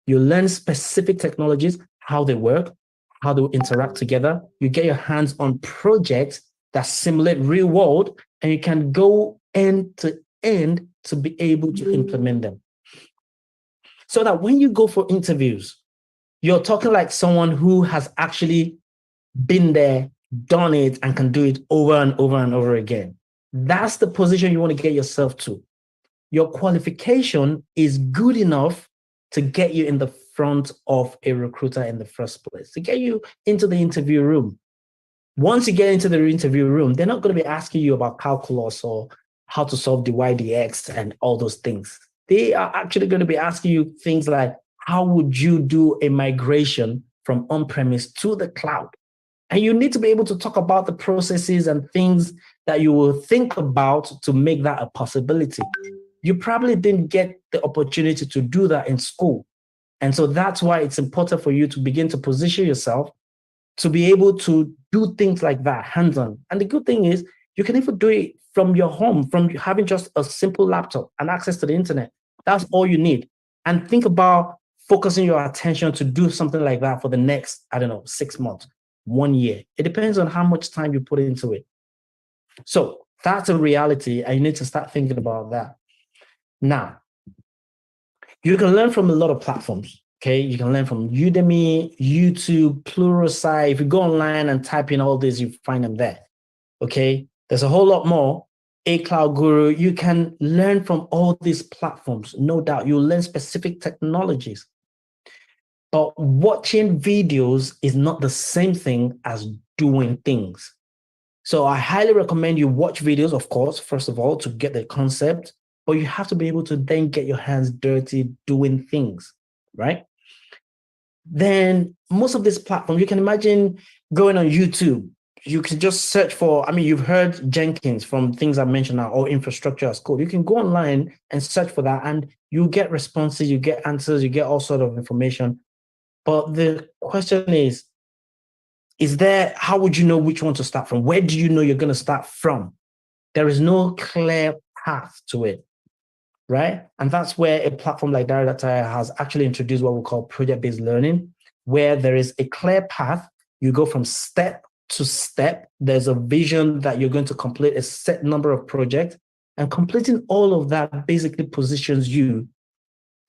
You learn specific technologies, how they work, how they interact together. You get your hands on projects that simulate real world, and you can go end to end to be able to implement them. So that when you go for interviews, you're talking like someone who has actually been there, done it, and can do it over and over and over again. That's the position you want to get yourself to. Your qualification is good enough to get you in the front of a recruiter in the first place, to get you into the interview room. Once you get into the interview room, they're not going to be asking you about calculus or how to solve the ydx and all those things. They are actually going to be asking you things like, how would you do a migration from on-premise to the cloud? And you need to be able to talk about the processes and things that you will think about to make that a possibility. You probably didn't get the opportunity to do that in school. And so that's why it's important for you to begin to position yourself to be able to do things like that hands-on. And the good thing is you can even do it from your home, from having just a simple laptop and access to the internet. That's all you need. And think about focusing your attention to do something like that for the next, 6 months, 1 year. It depends on how much time you put into it. So that's a reality, and you need to start thinking about that. Now, you can learn from a lot of platforms, okay? You can learn from Udemy, YouTube, Pluralsight. If you go online and type in all this, you find them there, okay? There's a whole lot more. A Cloud Guru, you can learn from all these platforms, no doubt. You'll learn specific technologies. But watching videos is not the same thing as doing things. So I highly recommend you watch videos, of course, first of all, to get the concept, but you have to be able to then get your hands dirty doing things, right? Then most of these platforms, you can imagine going on YouTube. You can just search for, you've heard Jenkins from things I mentioned now, or infrastructure as code. You can go online and search for that, and you get responses, you get answers, you get all sort of information. But the question is there, how would you know which one to start from? Where do you know you're going to start from? There is no clear path to it, right? And that's where a platform like Data has actually introduced what we call project-based learning, where there is a clear path. You go from step to step. There's a vision that you're going to complete a set number of projects, and completing all of that basically positions you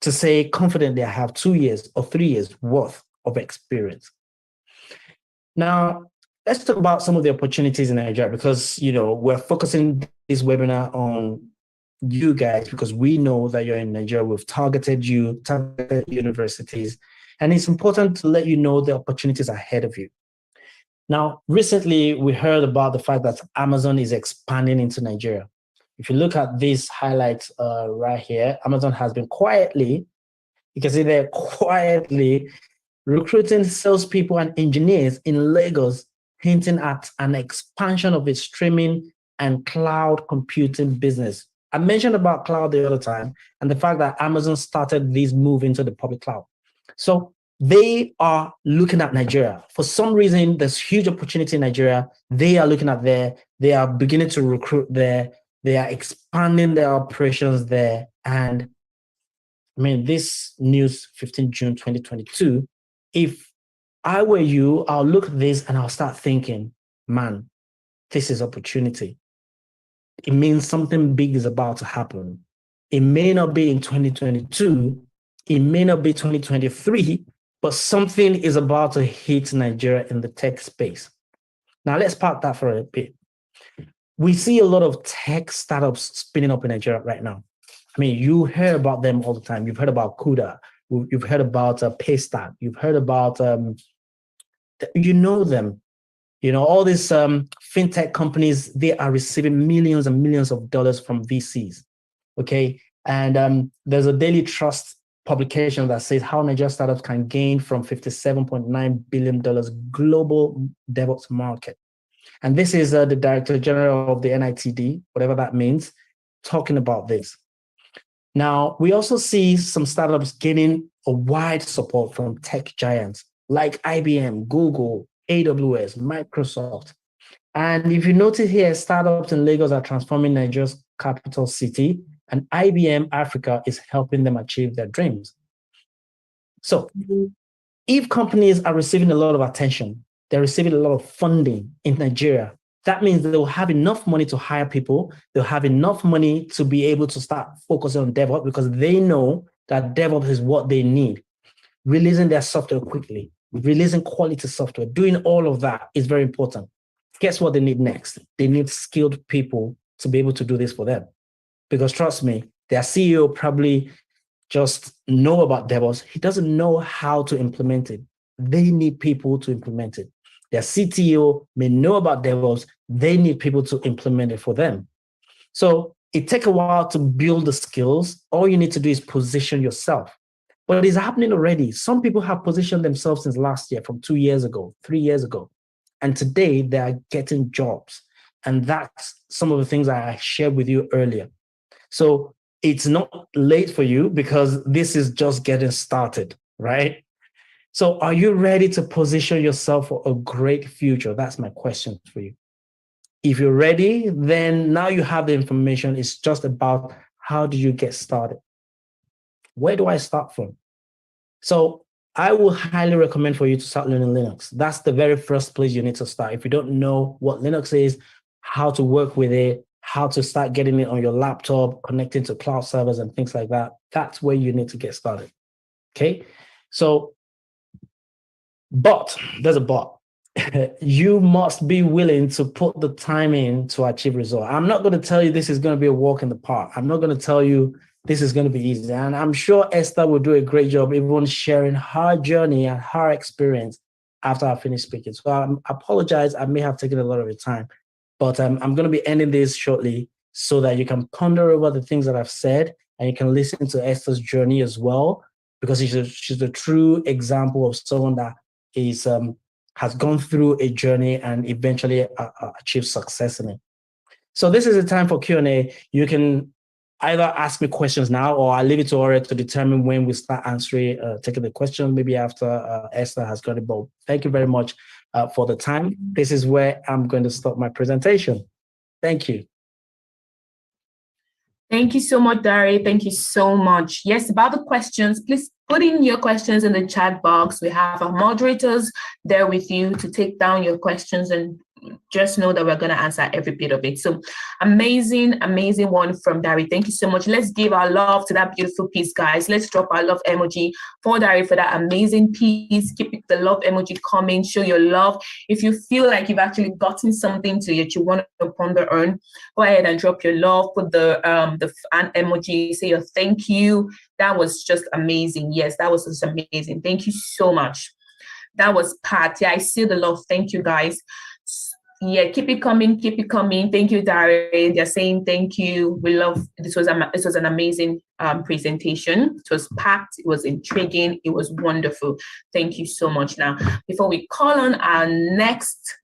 to say confidently, I have 2 years or 3 years worth of experience. Now, let's talk about some of the opportunities in Nigeria, because, we're focusing this webinar on you guys because we know that you're in Nigeria. We've targeted universities, and it's important to let you know the opportunities ahead of you. Now, recently, we heard about the fact that Amazon is expanding into Nigeria. If you look at these highlights right here, Amazon has been quietly, you can see they're quietly recruiting salespeople and engineers in Lagos, hinting at an expansion of its streaming and cloud computing business. I mentioned about cloud the other time and the fact that Amazon started this move into the public cloud. So they are looking at Nigeria. For some reason, there's huge opportunity in Nigeria. They are looking at there. They are beginning to recruit there. They are expanding their operations there. And this news, 15 June 2022, if I were you, I'll look at this and I'll start thinking, man, this is opportunity. It means something big is about to happen. It may not be in 2022, it may not be 2023, but something is about to hit Nigeria in the tech space. Now let's park that for a bit. We see a lot of tech startups spinning up in Nigeria right now. I mean, you hear about them all the time. You've heard about Kuda. You've heard about Paystack. You've heard about, you know them. You know, all these fintech companies, they are receiving millions and millions of dollars from VCs. Okay. And there's a Daily Trust publication that says how Nigeria startups can gain from $57.9 billion global DevOps market. And this is the Director General of the NITD, whatever that means, talking about this. Now, we also see some startups gaining a wide support from tech giants like IBM, Google, AWS, Microsoft. And if you notice here, startups in Lagos are transforming Nigeria's capital city, and IBM Africa is helping them achieve their dreams. So if companies are receiving a lot of attention, they're receiving a lot of funding in Nigeria, that means they will have enough money to hire people. They'll have enough money to be able to start focusing on DevOps because they know that DevOps is what they need. Releasing their software quickly, releasing quality software, doing all of that is very important. Guess what they need next? They need skilled people to be able to do this for them. Because trust me, their CEO probably just know about DevOps. He doesn't know how to implement it. They need people to implement it. Their CTO may know about DevOps. They need people to implement it for them. So it takes a while to build the skills. All you need to do is position yourself. But it's happening already. Some people have positioned themselves since last year, from 2 years ago, 3 years ago. And today they are getting jobs. And that's some of the things I shared with you earlier. So it's not late for you because this is just getting started, right? So are you ready to position yourself for a great future? That's my question for you. If you're ready, then now you have the information. It's just about how do you get started? Where do I start from? So I will highly recommend for you to start learning Linux. That's the very first place you need to start. If you don't know what Linux is, how to work with it, how to start getting it on your laptop, connecting to cloud servers and things like that, that's where you need to get started. Okay. So, but there's a but. You must be willing to put the time in to achieve results. I'm not going to tell you this is going to be a walk in the park. I'm not going to tell you this is going to be easy. And I'm sure Esther will do a great job, everyone sharing her journey and her experience after I finish speaking. So I apologize. I may have taken a lot of your time, but I'm going to be ending this shortly so that you can ponder over the things that I've said and you can listen to Esther's journey as well, because she's a true example of someone that is has gone through a journey and eventually achieved success in it. So this is a time for Q&A. You can either ask me questions now, or I'll leave it to Ore to determine when we start answering, taking the question, maybe after Esther has got it. But thank you very much for the time. This is where I'm going to stop my presentation. Thank you. Thank you so much, Dari. Thank you so much. Yes, about the questions, please put in your questions in the chat box. We have our moderators there with you to take down your questions, and just know that we're going to answer every bit of it. So amazing one from Dari. Thank you so much. Let's give our love to that beautiful piece, guys. Let's drop our love emoji for Dari for that amazing piece. Keep the love emoji coming. Show your love. If you feel like you've actually gotten something to it, you want to ponder on, go ahead and drop your love. Put the fan emoji. Say your thank you. That was just amazing. Yes, that was just amazing. Thank you so much. That was Pat. Yeah, I see the love. Thank you, guys. Yeah, keep it coming. Thank you, Dari. They're saying thank you. We love this was an amazing presentation. It was packed, it was intriguing, it was wonderful. Thank you so much. Now, before we call on our next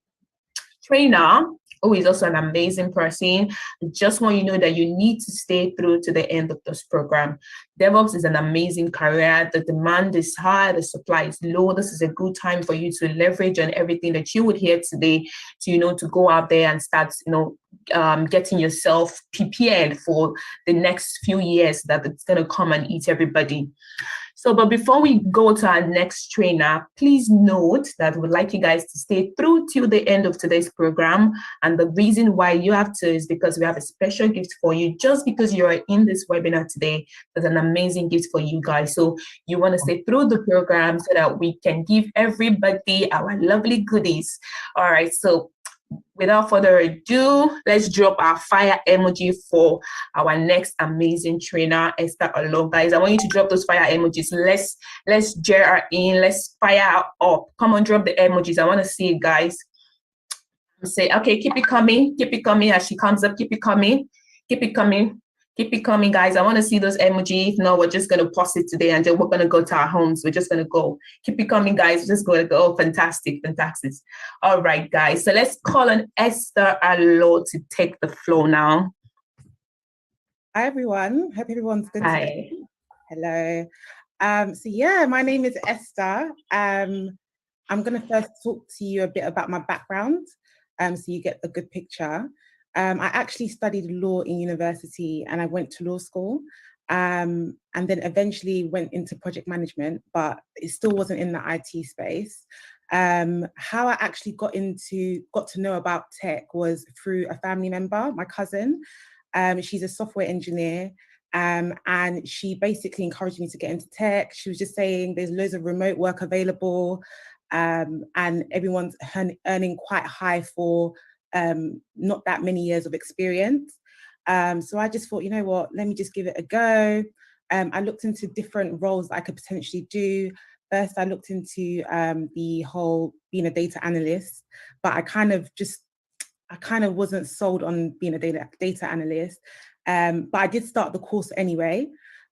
trainer, who is also an amazing person, I just want you to know that you need to stay through to the end of this program. DevOps is an amazing career. The demand is high, the supply is low. This is a good time for you to leverage on everything that you would hear today to, to go out there and start, getting yourself prepared for the next few years that it's going to come and eat everybody. So, but before we go to our next trainer, please note that we'd like you guys to stay through till the end of today's program. And the reason why you have to is because we have a special gift for you. Just because you are in this webinar today, there's an amazing gift for you guys. So you want to stay through the program so that we can give everybody our lovely goodies. All right, so without further ado, let's drop our fire emoji for our next amazing trainer, Esther Olo. Guys, I want you to drop those fire emojis. Let's jar her in. Let's fire her up. Come on, drop the emojis. I want to see it, guys. Say, okay, keep it coming as she comes up. Keep it coming, guys. I want to see those emojis. If not, we're just gonna pause it today and then we're gonna go to our homes. We're just gonna go. Keep it coming, guys. We're just gonna go. Oh, fantastic. All right, guys. So let's call on Esther Alo to take the floor now. Hi everyone. Hope everyone's good Hi. today. Hello. So yeah, my name is Esther. I'm gonna first talk to you a bit about my background. So you get a good picture. I actually studied law in university and I went to law school and then eventually went into project management, but it still wasn't in the IT space. How I actually got to know about tech was through a family member, my cousin. She's a software engineer and she basically encouraged me to get into tech. She was just saying there's loads of remote work available. And everyone's earning quite high for not that many years of experience. So I just thought, you know what, let me just give it a go. I looked into different roles that I could potentially do. First, I looked into the whole being a data analyst, but I kind of wasn't sold on being a data analyst. But I did start the course anyway.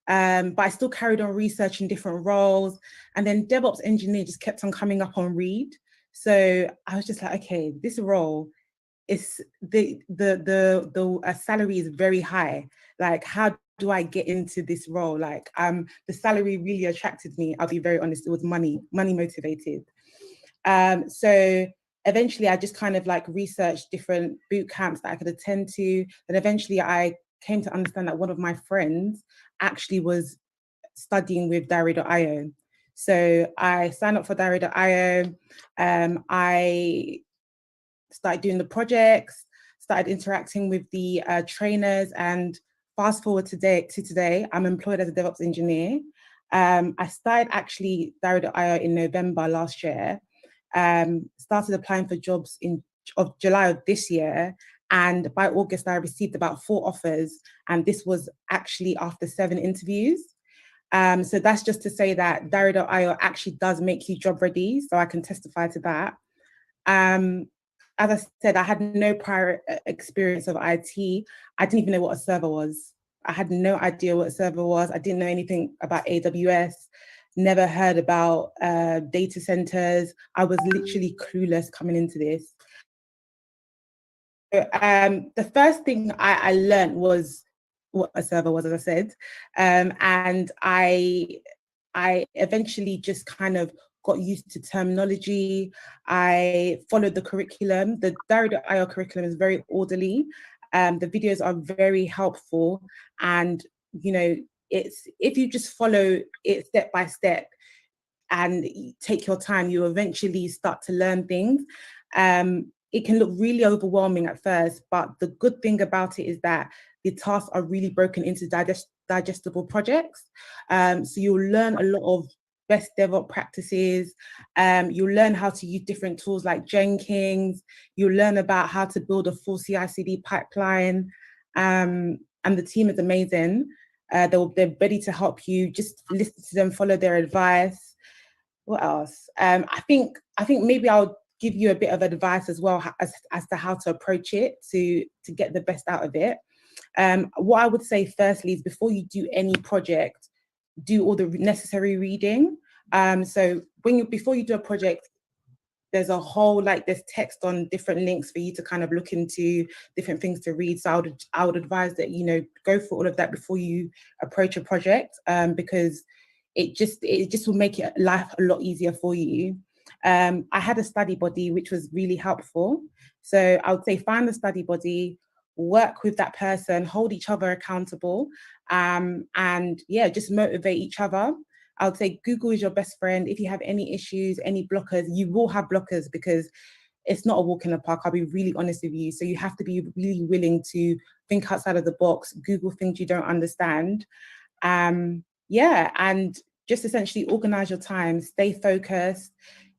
But I still carried on researching different roles. And then DevOps engineer just kept on coming up on Reed. So I was just like, okay, this role is the salary is very high. Like, how do I get into this role? Like, the salary really attracted me. I'll be very honest, it was money motivated. So eventually I just kind of like researched different boot camps that I could attend to. And eventually I came to understand that one of my friends actually was studying with Diary.io. So I signed up for Diary.io. I started doing the projects, started interacting with the trainers, and fast forward to today, I'm employed as a DevOps engineer. I started actually Diary.io in November last year, started applying for jobs in July of this year. And by August, I received about 4 offers. And this was actually after 7 interviews. So that's just to say that Diary.io actually does make you job ready. So I can testify to that. As I said, I had no prior experience of IT. I didn't even know what a server was. I had no idea what a server was. I didn't know anything about AWS, never heard about data centers. I was literally clueless coming into this. The first thing I learned was what a server was, as I said. And I eventually just kind of got used to terminology. I followed the curriculum. The Diary.io curriculum is very orderly. The videos are very helpful. And, you know, if you just follow it step by step and take your time, you eventually start to learn things. It can look really overwhelming at first, but the good thing about it is that the tasks are really broken into digestible projects. So you'll learn a lot of best DevOps practices. You'll learn how to use different tools like Jenkins. You'll learn about how to build a full CI/CD pipeline. And the team is amazing. They're ready to help you. Just listen to them, follow their advice. What else? I think maybe I'll give you a bit of advice as well as to how to approach it to get the best out of it. What I would say firstly is before you do any project, do all the necessary reading. So before you do a project, there's a whole, there's text on different links for you to kind of look into, different things to read. So I would advise that, you know, go through all of that before you approach a project, because it just will make life a lot easier for you. I had a study buddy, which was really helpful. So I would say find the study buddy, work with that person, hold each other accountable, and yeah, just motivate each other. I would say Google is your best friend. If you have any issues, any blockers, you will have blockers because it's not a walk in the park. I'll be really honest with you. So you have to be really willing to think outside of the box, Google things you don't understand. Yeah, and just essentially organize your time, stay focused.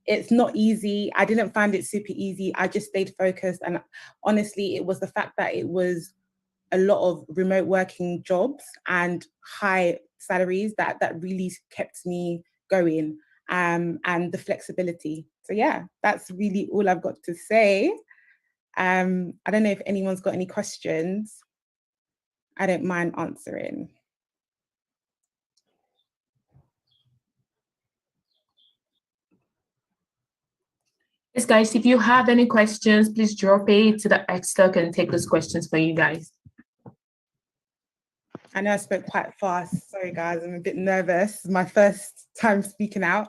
it's not easy. I didn't find it super easy. I just stayed focused. And honestly, it was the fact that it was a lot of remote working jobs and high salaries that really kept me going, and the flexibility. So yeah, that's really all I've got to say. I don't know if anyone's got any questions. I don't mind answering. Yes, guys, if you have any questions, please drop it to the X-Talk and take those questions for you guys. I know I spoke quite fast. Sorry, guys, I'm a bit nervous. It's my first time speaking out.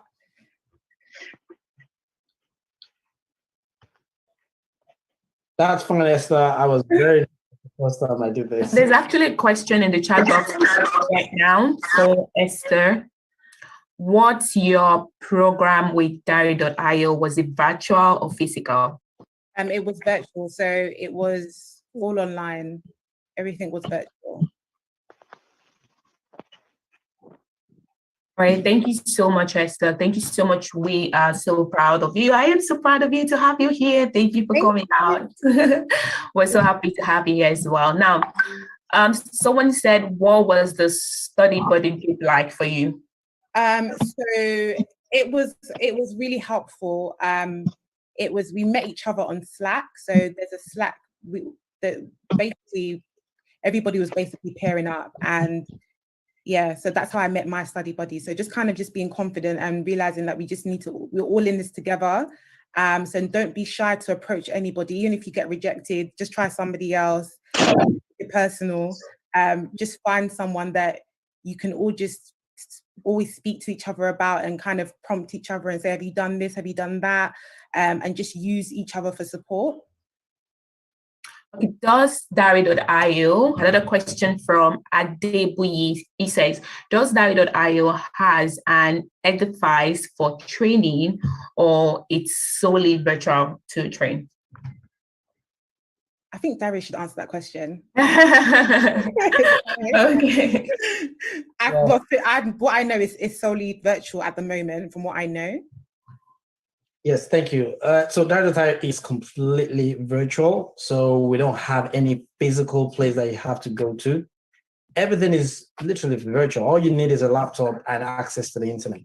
That's fine, Esther. I was very first time I did this. There's actually a question in the chat box right now. So, Esther, what's your program with Diary.io? Was it virtual or physical? It was virtual, so it was all online. Everything was virtual. All right, thank you so much, Esther. Thank you so much. We are so proud of you. I am so proud of you to have you here. Thank you for coming out. We're so happy to have you here as well. Now, someone said, what was the study buddy group like for you? So it was really helpful. We met each other on Slack. So there's a Slack that basically everybody was basically pairing up, and yeah, so that's how I met my study buddy. So just being confident and realizing that we're all in this together. So don't be shy to approach anybody, even if you get rejected, just try somebody else. It's personal. Just find someone that you can all just always speak to each other about and kind of prompt each other and say, have you done this? Have you done that? And just use each other for support. Okay, does Diary.io, another question from Adebuyi, he says, does Diary.io has an edifice for training or it's solely virtual to train? I think Diary should answer that question. Okay. What I know is it's solely virtual at the moment, from what I know. Yes, thank you. So Diary.io is completely virtual. So we don't have any physical place that you have to go to. Everything is literally virtual. All you need is a laptop and access to the internet.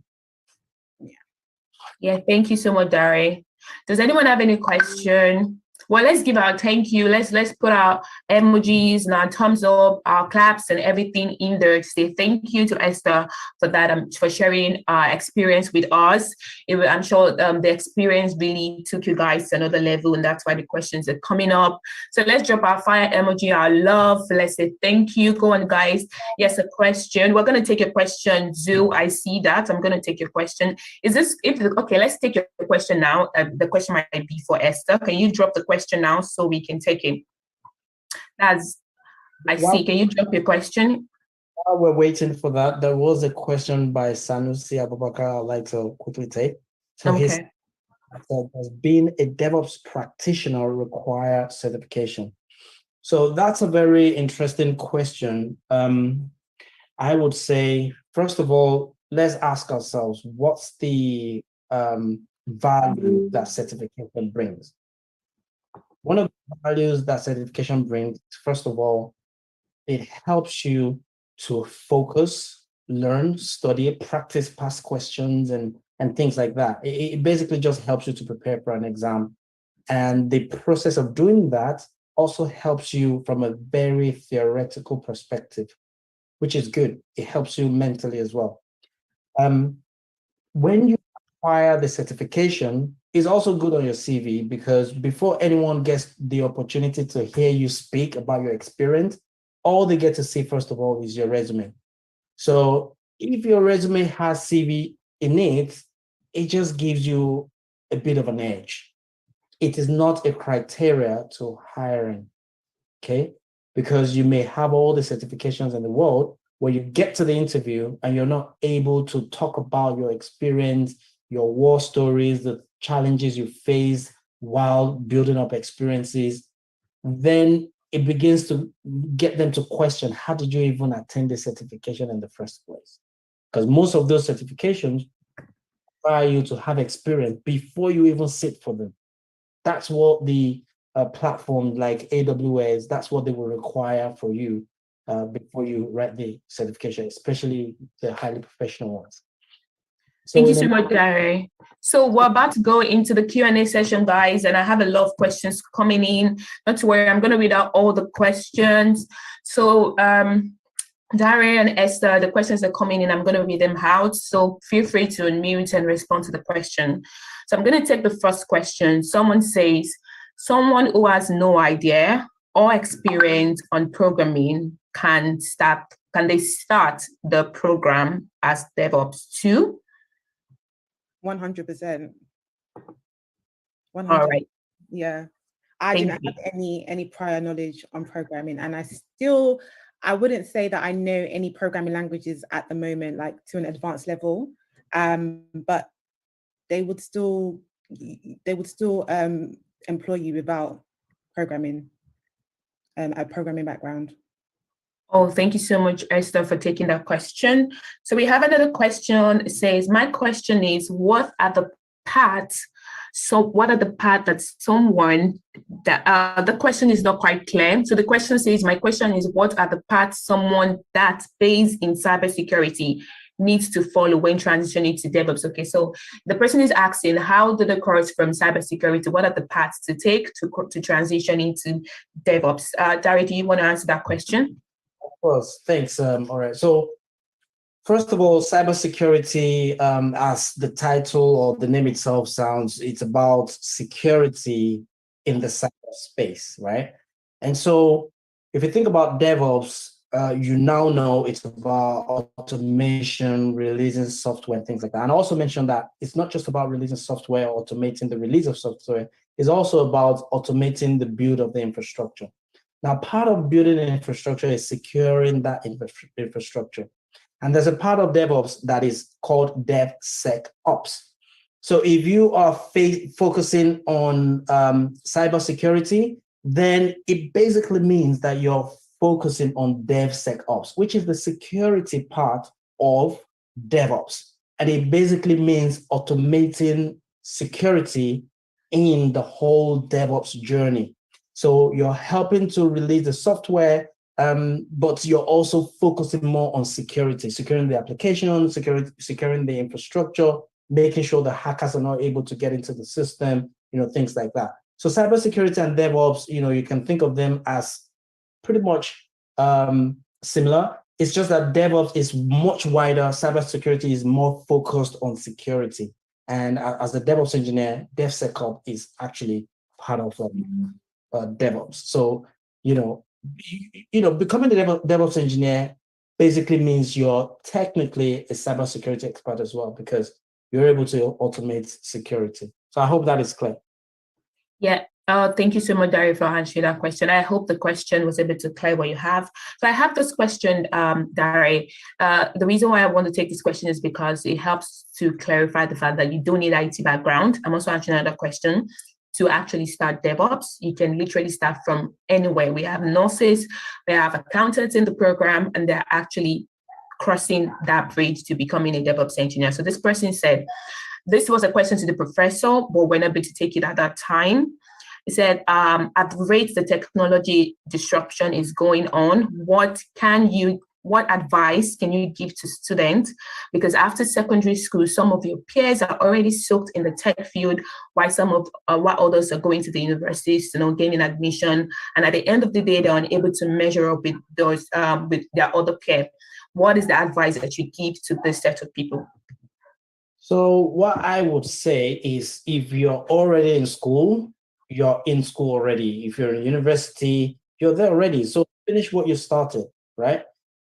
Yeah, thank you so much, Dari. Does anyone have any question? Well, let's give our thank you. Let's put our emojis and our thumbs up, our claps and everything in there to say thank you to Esther for that, for sharing our experience with us. I'm sure the experience really took you guys to another level, and that's why the questions are coming up. So let's drop our fire emoji, our love. Let's say thank you. Go on, guys. Yes, a question. We're going to take a question. Zoo, I see that. I'm going to take your question. Okay, let's take your question now. The question might be for Esther. Can you drop the question now so we can take it? See. Can you drop your question? While we're waiting for that, there was a question by Sanusi Abubakar I'd like to quickly take. So okay. Does being a DevOps practitioner require certification? So that's a very interesting question. I would say, first of all, let's ask ourselves, what's the value that certification brings? One of the values that certification brings, first of all, it helps you to focus, learn, study, practice past questions and things like that. It basically just helps you to prepare for an exam. And the process of doing that also helps you from a very theoretical perspective, which is good. It helps you mentally as well. When you acquire the certification, it's also good on your CV, because before anyone gets the opportunity to hear you speak about your experience, all they get to see, first of all, is your resume. So if your resume has CV in it, it just gives you a bit of an edge. It is not a criteria to hiring, okay? Because you may have all the certifications in the world, where you get to the interview and you're not able to talk about your experience, your war stories, the challenges you face while building up experiences, then it begins to get them to question, how did you even attend the certification in the first place? Because most of those certifications require you to have experience before you even sit for them. That's what the platform like AWS, that's what they will require for you before you write the certification, especially the highly professional ones. So Thank you so much, Gary. So we're about to go into the Q&A session, guys, and I have a lot of questions coming in. Not to worry, I'm going to read out all the questions. So Gary and Esther, the questions are coming in. I'm going to read them out. So feel free to unmute and respond to the question. So I'm going to take the first question. Someone says, someone who has no idea or experience on programming, can they start the program as DevOps too? 100%. 100%. All right. Yeah. I didn't have any prior knowledge on programming, and I wouldn't say that I know any programming languages at the moment, like to an advanced level, but they would still employ you without programming, a programming background. Oh, thank you so much, Esther, for taking that question. So we have another question. It says, my question is, what are the paths? So what are the paths that someone, the question is not quite clear. So the question says, my question is, what are the paths someone that's based in cybersecurity needs to follow when transitioning to DevOps? Okay, so the person is asking, how do the course from cybersecurity, what are the paths to take to transition into DevOps? Dari, do you want to answer that question? Of course, thanks. All right, so first of all, cybersecurity, as the title or the name itself sounds, it's about security in the cyberspace, right? And so if you think about DevOps, you now know it's about automation, releasing software, and things like that. And I also mentioned that it's not just about releasing software, automating the release of software, it's also about automating the build of the infrastructure. Now, part of building an infrastructure is securing that infrastructure. And there's a part of DevOps that is called DevSecOps. So if you are focusing on cybersecurity, then it basically means that you're focusing on DevSecOps, which is the security part of DevOps. And it basically means automating security in the whole DevOps journey. So you're helping to release the software, but you're also focusing more on security, securing the application, securing the infrastructure, making sure the hackers are not able to get into the system, things like that. So cybersecurity and DevOps, you can think of them as pretty much similar. It's just that DevOps is much wider. Cybersecurity is more focused on security. And as a DevOps engineer, DevSecOps is actually part of DevOps. So, becoming a DevOps engineer basically means you're technically a cybersecurity expert as well, because you're able to automate security. So I hope that is clear. Yeah. Thank you so much, Dari, for answering that question. I hope the question was able to clear what you have. So I have this question, Dari. The reason why I want to take this question is because it helps to clarify the fact that you don't need IT background. I'm also answering another question. To actually start DevOps, you can literally start from anywhere. We have nurses, we have accountants in the program, and they're actually crossing that bridge to becoming a DevOps engineer. So this person said, this was a question to the professor, but we're not able to take it at that time. He said, at the rate the technology disruption is going on, what advice can you give to students? Because after secondary school, some of your peers are already soaked in the tech field, while others are going to the universities, gaining admission. And at the end of the day, they're unable to measure up with those with their other peers. What is the advice that you give to this set of people? So what I would say is, if you're already in school, you're in school already. If you're in university, you're there already. So finish what you started, right?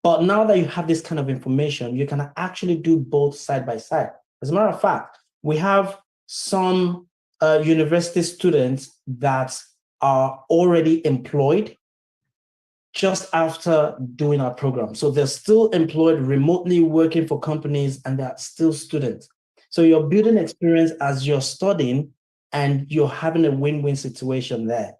But now that you have this kind of information, you can actually do both side by side. As a matter of fact, we have some university students that are already employed just after doing our program. So they're still employed remotely, working for companies, and they're still students. So you're building experience as you're studying, and you're having a win-win situation there.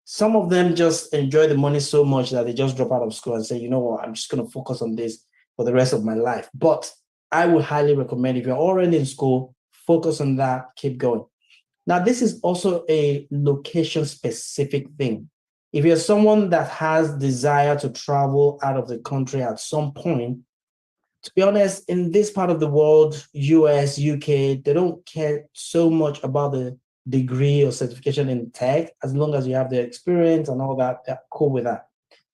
Some of them just enjoy the money so much that they just drop out of school and say, you know what, I'm just going to focus on this for the rest of my life. But I would highly recommend, if you're already in school, focus on that, keep going. Now, this is also a location-specific thing. If you're someone that has desire to travel out of the country at some point, to be honest, in this part of the world, US, UK, they don't care so much about the degree or certification in tech. As long as you have the experience and all that, they're cool with that.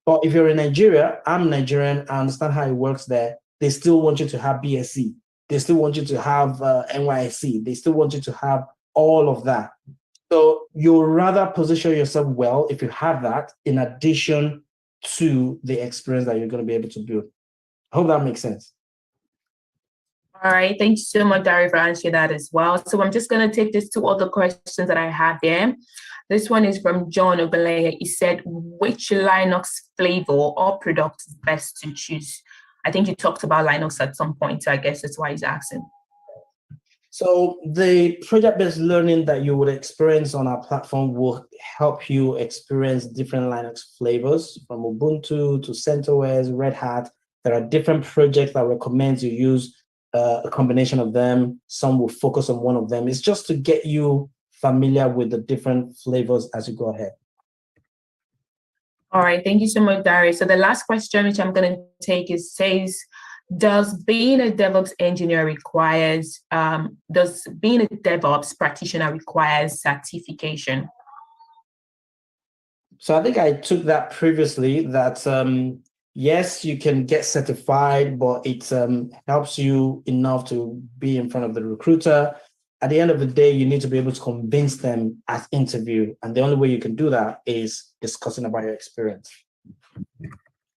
But if you're in Nigeria, I'm Nigerian, I understand how it works there. They still want you to have BSc. They still want you to have NYSC. They still want you to have all of that. So you'll rather position yourself well if you have that in addition to the experience that you're going to be able to build. I hope that makes sense. All right, thank you so much, Dari, for answering that as well. So I'm just going to take these two other questions that I have here. This one is from John Obaleye. He said, which Linux flavor or product is best to choose? I think you talked about Linux at some point, so I guess that's why he's asking. So the project-based learning that you would experience on our platform will help you experience different Linux flavors, from Ubuntu to CentOS, Red Hat. There are different projects that recommend you use a combination of them. Some will focus on one of them. It's just to get you familiar with the different flavors as you go ahead. All right, thank you so much, Darius. So the last question, which I'm going to take, says, does being a DevOps engineer does being a DevOps practitioner requires certification? So I think I took that previously, that yes, you can get certified, but it helps you enough to be in front of the recruiter. At the end of the day, you need to be able to convince them at interview. And the only way you can do that is discussing about your experience.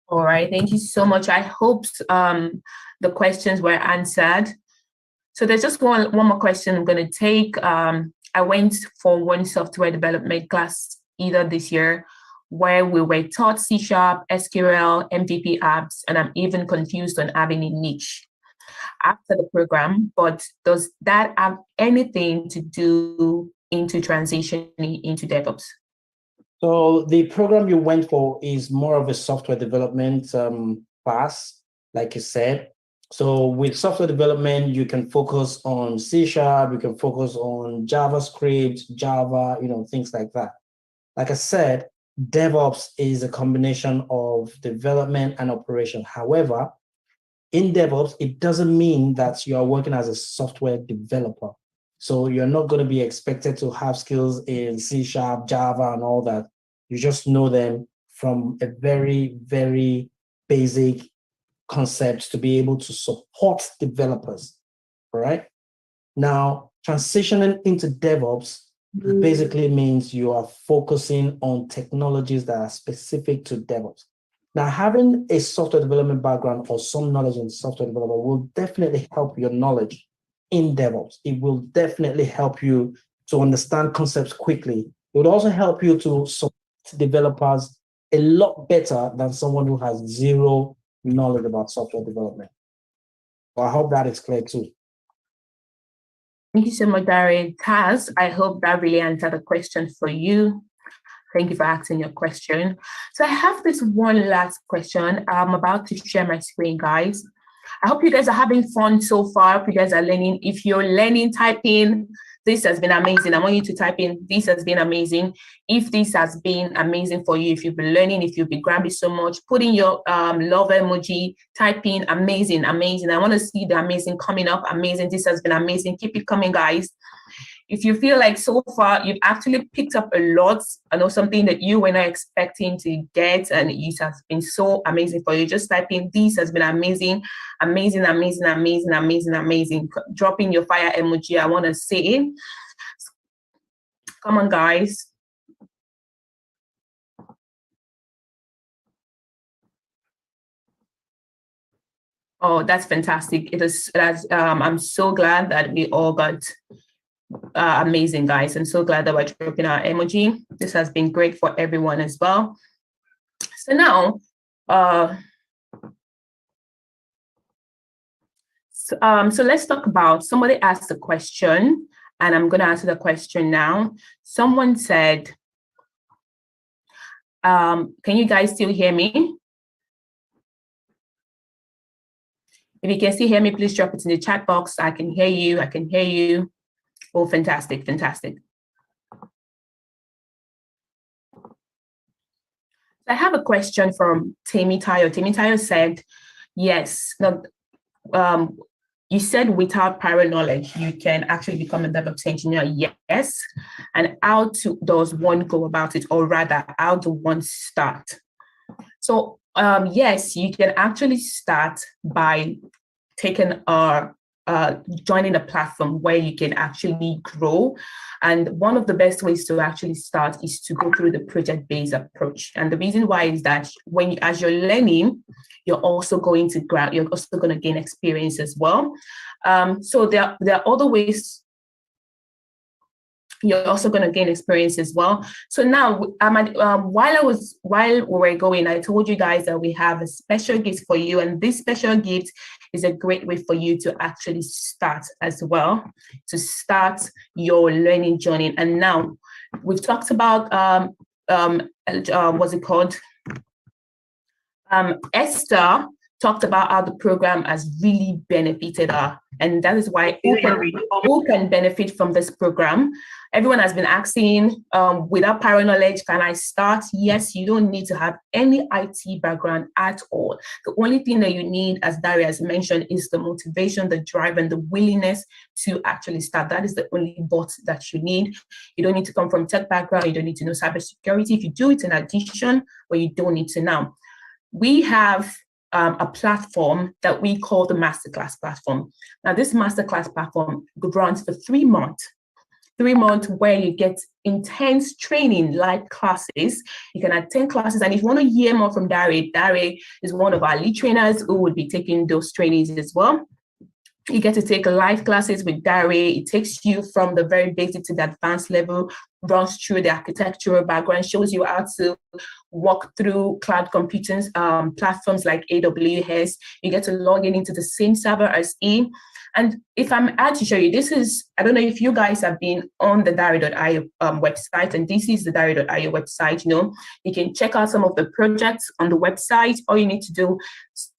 All right, thank you so much. I hope the questions were answered. So there's just one more question I'm going to take. I went for one software development class either this year where we were taught C#, SQL, MVP apps, and I'm even confused on having a niche after the program. But does that have anything to do into transitioning into DevOps? So the program you went for is more of a software development class, like you said. So with software development, you can focus on C#, you can focus on JavaScript, Java, things like that. Like I said, DevOps is a combination of development and operation. However, in DevOps, it doesn't mean that you are working as a software developer. So you're not going to be expected to have skills in C#, Java, and all that. You just know them from a very, very basic concept to be able to support developers, all right? Now, transitioning into DevOps basically means you are focusing on technologies that are specific to DevOps. Now, having a software development background or some knowledge in software development will definitely help your knowledge in DevOps. It will definitely help you to understand concepts quickly. It would also help you to support developers a lot better than someone who has zero knowledge about software development. So I hope that is clear too. Thank you so much, Darren. Taz, I hope that really answered the question for you. Thank you for asking your question. So I have this one last question. I'm about to share my screen, guys. I hope you guys are having fun so far. I hope you guys are learning. If you're learning, type in, this has been amazing. I want you to type in, this has been amazing. If this has been amazing for you, if you've been learning, if you've been grabbing so much, put in your love emoji, type in amazing, amazing. I want to see the amazing coming up. Amazing. This has been amazing. Keep it coming, guys. If you feel like so far you've actually picked up a lot, I know something that you were not expecting to get, and it has been so amazing for you, just type in, this has been amazing, amazing, amazing, amazing, amazing, amazing. Drop in your fire emoji. I want to see it. Come on, guys. Oh, that's fantastic. I'm so glad that we all got amazing, guys. I'm so glad that we're dropping our emoji. This has been great for everyone as well. So now, so let's talk about, somebody asked a question, and I'm going to answer the question now. Someone said, can you guys still hear me? If you can still hear me, please drop it in the chat box. I can hear you. I can hear you. Oh, fantastic, fantastic. I have a question from Temi Tayo. Temi Tayo said, yes, now, you said without prior knowledge, you can actually become a DevOps engineer. Yes. And how does one go about it? Or rather, how do one start? So yes, you can actually start by taking joining a platform where you can actually grow. And one of the best ways to actually start is to go through the project-based approach. And the reason why is that as you're learning, you're also going to gain experience as well. So there are other ways. You're also going to gain experience as well. So now, while we were going, I told you guys that we have a special gift for you, and this special gift is a great way for you to actually start as well, to start your learning journey. And now, we've talked about what's it called? Esther talked about how the program has really benefited her, and that is why who can benefit from this program. Everyone has been asking, without prior knowledge, can I start? Yes, you don't need to have any IT background at all. The only thing that you need, as Daria has mentioned, is the motivation, the drive, and the willingness to actually start. That is the only but that you need. You don't need to come from tech background. You don't need to know cybersecurity. If you do it in addition, but you don't need to now. We have a platform that we call the Masterclass platform. Now, this Masterclass platform runs for 3 months. 3 months where you get intense training, live classes. You can attend classes. And if you want to hear more from Daria is one of our lead trainers who would be taking those trainings as well. You get to take live classes with Daria. It takes you from the very basic to the advanced level, runs through the architectural background, shows you how to walk through cloud computing platforms like AWS. You get to log into the same server as E. And if I'm to show you, this is, I don't know if you guys have been on the Daria.io website, and this is the Daria.io website. You can check out some of the projects on the website. All you need to do,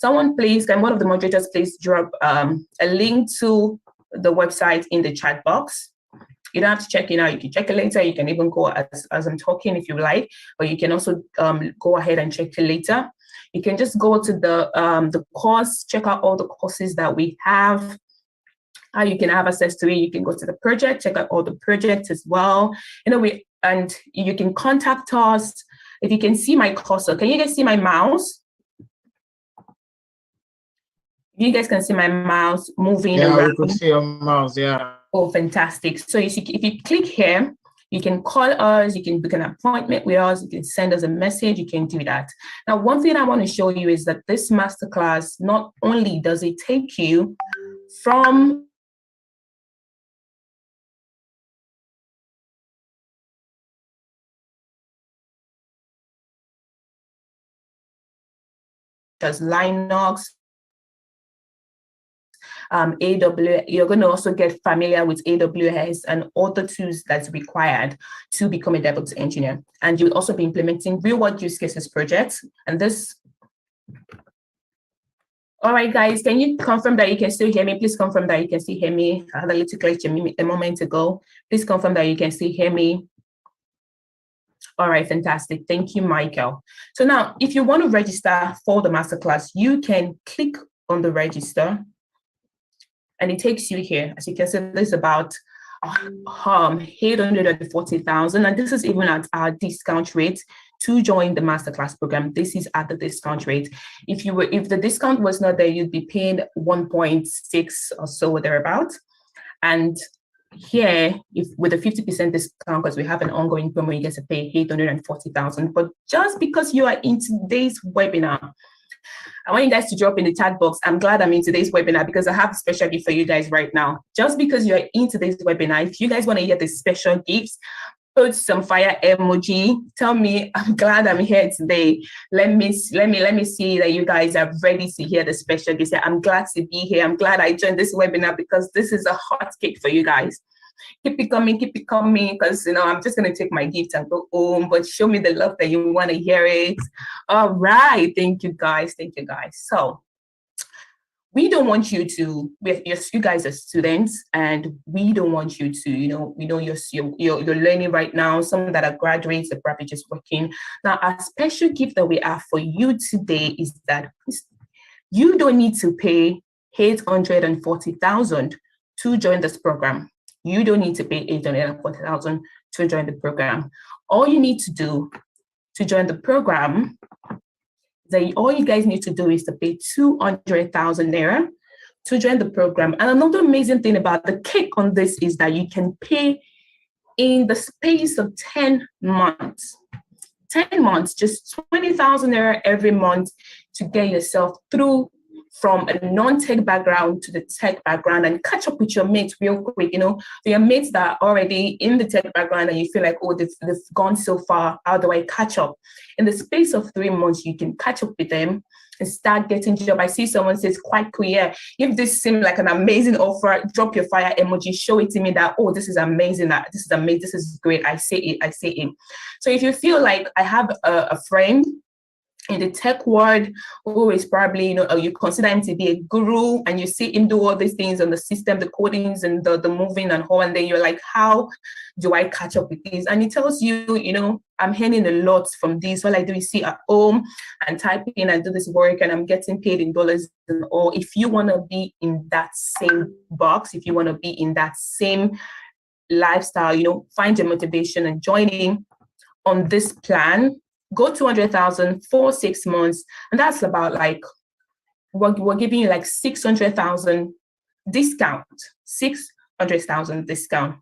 one of the moderators, please drop a link to the website in the chat box. You don't have to check it now. You can check it later. You can even go as I'm talking if you like, but you can also go ahead and check it later. You can just go to the course, check out all the courses that we have. How you can have access to it. You can go to the project, check out all the projects as well. And you can contact us. If you can see my cursor, can you guys see my mouse? You guys can see my mouse moving around. Yeah, we could see your mouse, yeah. Oh, fantastic. So you see, if you click here, you can call us, you can book an appointment with us, you can send us a message, you can do that. Now, one thing I want to show you is that this masterclass, not only does it take you from as Linux, AWS, you're going to also get familiar with AWS and other tools that's required to become a DevOps engineer. And you'll also be implementing real-world use cases projects. And this, all right, guys, can you confirm that you can still hear me? Please confirm that you can still hear me. I had a little glitch a moment ago. Please confirm that you can still hear me. All right, fantastic. Thank you, Michael. So now, if you want to register for the masterclass, you can click on the register, and it takes you here. As you can see, this is about 840,000, and this is even at our discount rate to join the masterclass program. This is at the discount rate. If the discount was not there, you'd be paying 1.6 or so or thereabout. And here, with a 50% discount, because we have an ongoing promo, you get to pay 840,000. But just because you are in today's webinar, I want you guys to drop in the chat box, I'm glad I'm in today's webinar, because I have a special gift for you guys right now. Just because you are in today's webinar, if you guys want to hear the special gifts, put some fire emoji. Tell me, I'm glad I'm here today. Let me see that you guys are ready to hear the special gifts. I'm glad to be here. I'm glad I joined this webinar, because this is a hot cake for you guys. Keep it coming, because I'm just gonna take my gift and go home, but show me the love that you want to hear it. All right, thank you guys. So we don't want you to, you guys are students, and we don't want you to, we know you're learning right now. Some that are graduates are probably just working. Now, our special gift that we have for you today is that you don't need to pay 840,000 to join this program. You don't need to pay 840,000 to join the program. All you need to do to join the program, all you guys need to do is to pay 200,000 naira to join the program. And another amazing thing about the cake on this is that you can pay in the space of 10 months. 10 months, just 20,000 naira every month to get yourself through from a non-tech background to the tech background, and catch up with your mates real quick. Your mates that are already in the tech background and you feel like, oh, they've gone so far, how do I catch up? In the space of 3 months, you can catch up with them and start getting job. I see someone says, quite cool, yeah. If this seems like an amazing offer, drop your fire emoji, show it to me that, oh, this is amazing, this is amazing, this is great, I say it. So if you feel like I have a friend in the tech world who is probably, you consider him to be a guru, and you see him do all these things on the system, the codings and the moving and all, and then you're like, how do I catch up with this? And he tells you, I'm earning a lot from this. All I do is sit at home and type in and do this work, and I'm getting paid in dollars. Or if you want to be in that same box, if you want to be in that same lifestyle, find your motivation and join in on this plan. Go 200,000 for 6 months, and that's about like we're giving you like 600,000 discount. 600,000 discount.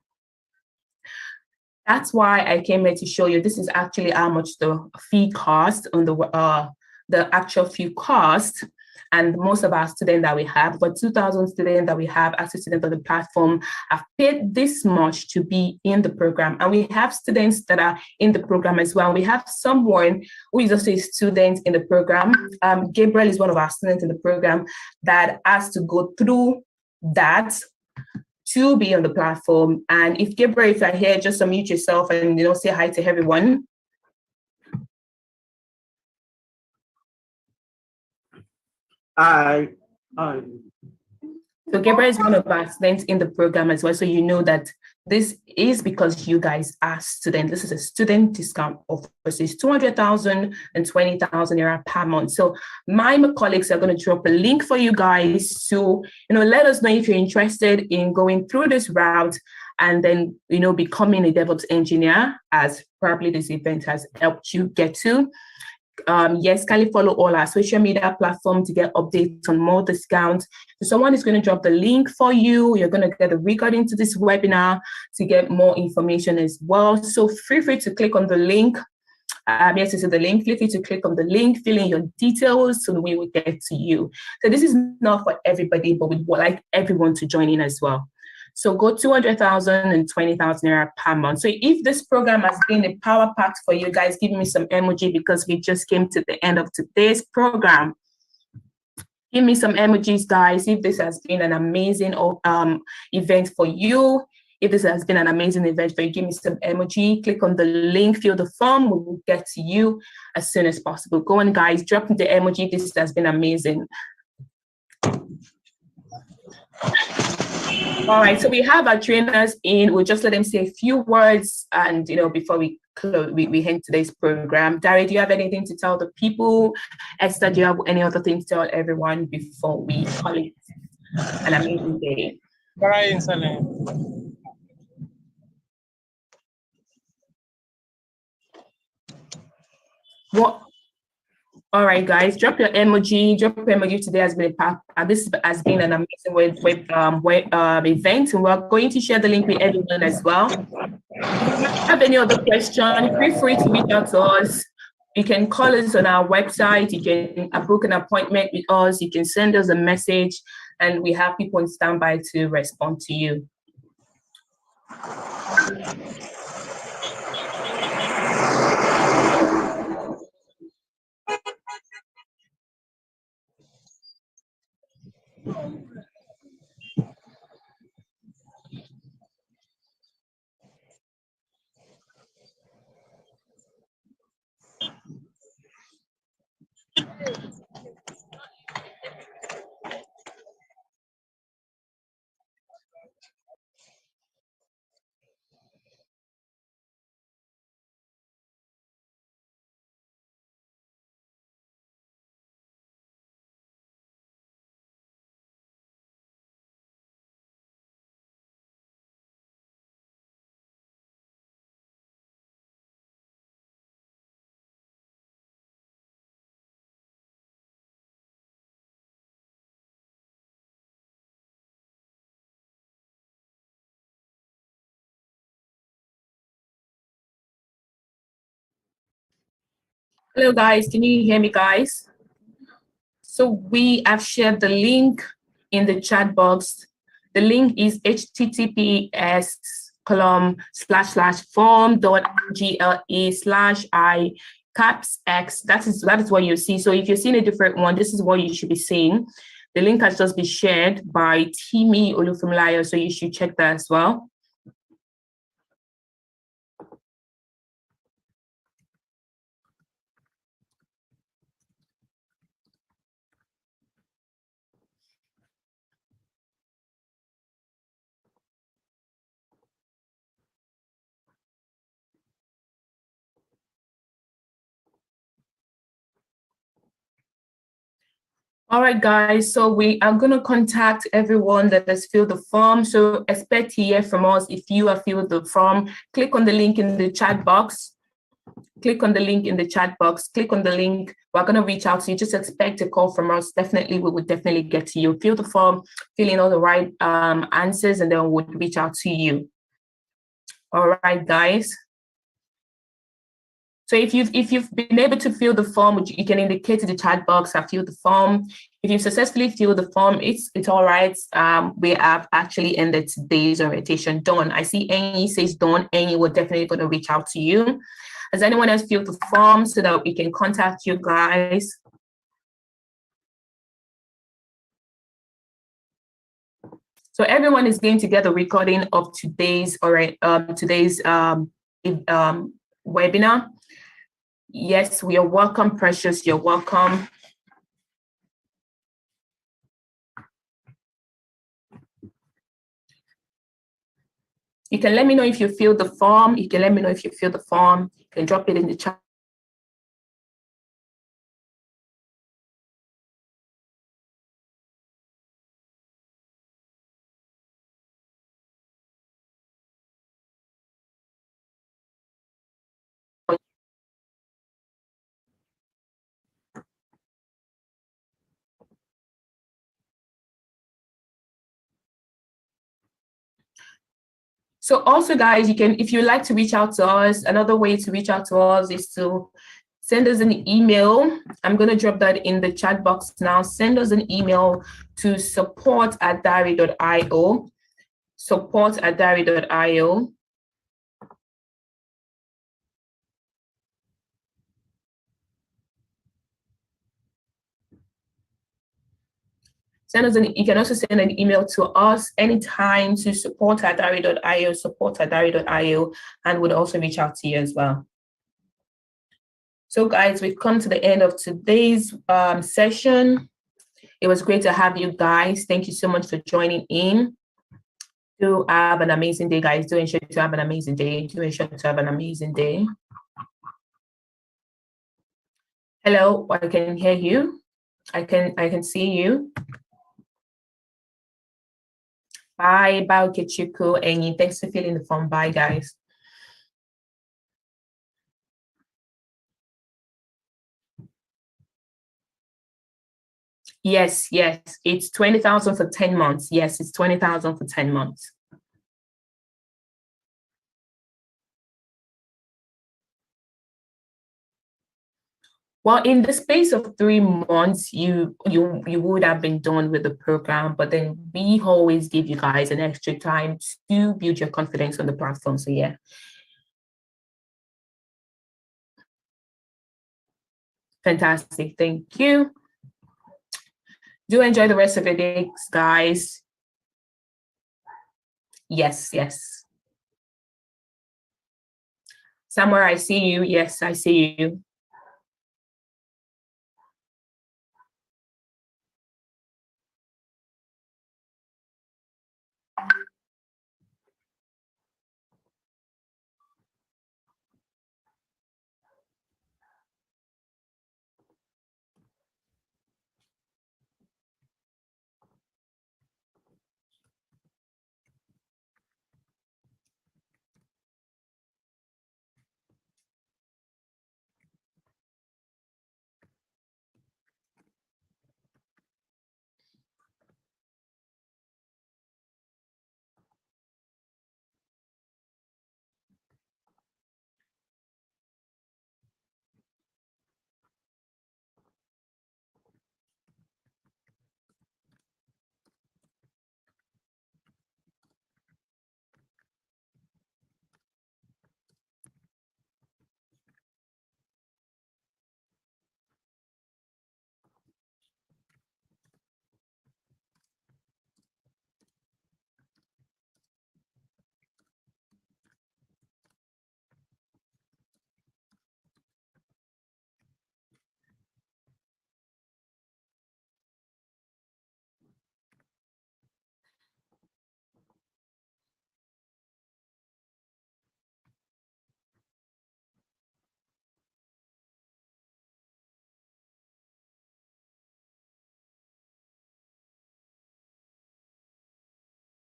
That's why I came here to show you. This is actually how much the fee cost on the actual fee cost. And most of our students that we have, but 2,000 students that we have as a student on the platform, have paid this much to be in the program. And we have students that are in the program as well. We have someone who is also a student in the program. Gabriel is one of our students in the program that has to go through that to be on the platform. And if Gabriel, if you're here, just unmute yourself and say hi to everyone. Hi. So Gabriel is one of our students in the program as well. So you know that this is because you guys are students. This is a student discount offer. So it's 200,000 and 20,000 naira per month. So my colleagues are going to drop a link for you guys to, let us know if you're interested in going through this route and then, becoming a DevOps engineer, as probably this event has helped you get to. Yes, kindly follow all our social media platforms to get updates on more discounts. So someone is going to drop the link for you. You're going to get a recording to this webinar to get more information as well. So feel free to click on the link. Yes, this is the link. Feel free to click on the link, fill in your details so we will get to you. So this is not for everybody, but we would like everyone to join in as well. So go 200,000 and 20,000 naira per month. So if this program has been a power pack for you guys, give me some emoji because we just came to the end of today's program. Give me some emojis, guys, if this has been an amazing event for you. If this has been an amazing event for you, give me some emoji. Click on the link, fill the form. We will get to you as soon as possible. Go on, guys, drop the emoji. This has been amazing. All right, so we have our trainers in. We'll just let them say a few words, and before we close, we end today's program. Dari, do you have anything to tell the people? Esther, do you have any other things to tell everyone before we call it an amazing day? What? All right, guys, drop your emoji. Drop your emoji. Today has been this has been an amazing event, and we're going to share the link with everyone as well. If you have any other question, feel free to reach out to us. You can call us on our website. You can book an appointment with us. You can send us a message, and we have people on standby to respond to you. Hello guys, can you hear me guys? So we have shared the link in the chat box. The link is https://form.gle/I caps X. That is what you see. So if you're seeing a different one, this is what you should be seeing. The link has just been shared by Timi Olufumlayo, so you should check that as well. All right, guys, so we are going to contact everyone that has filled the form. So expect to hear from us if you have filled the form. Click on the link in the chat box. Click on the link in the chat box. Click on the link. We're going to reach out to you. Just expect a call from us. Definitely, we will definitely get to you. Fill the form, fill in all the right answers, and then we'll reach out to you. All right, guys. So if you've been able to fill the form, you can indicate in the chat box, I filled the form. If you've successfully filled the form, it's all right. We have actually ended today's orientation. Dawn, I see Annie says Dawn. Annie, we're definitely going to reach out to you. Has anyone else filled the form so that we can contact you guys? So everyone is going to get a recording of today's webinar. Yes, we are welcome, Precious. You're welcome. You can let me know if you fill the form. You can let me know if you fill the form. You can drop it in the chat. So also, guys, you can, if you'd like to reach out to us, another way to reach out to us is to send us an email. I'm going to drop that in the chat box now. Send us an email to support@dari.io, support@dari.io. You can also send an email to us anytime to support@dari.io, support@dari.io, and we'll also reach out to you as well. So guys, we've come to the end of today's session. It was great to have you guys. Thank you so much for joining in. Do have an amazing day, guys. Do ensure to have an amazing day. Do ensure to have an amazing day. Hello, I can hear you. I can see you. Bye, bye, Kechuku, Enyi. Thanks for filling the form. Bye, guys. Yes, it's 20,000 for 10 months. Yes, it's 20,000 for 10 months. Well, in the space of 3 months, you would have been done with the program, but then we always give you guys an extra time to build your confidence on the platform. So yeah. Fantastic, thank you. Do enjoy the rest of your day, guys. Yes. Somewhere I see you. Yes, I see you.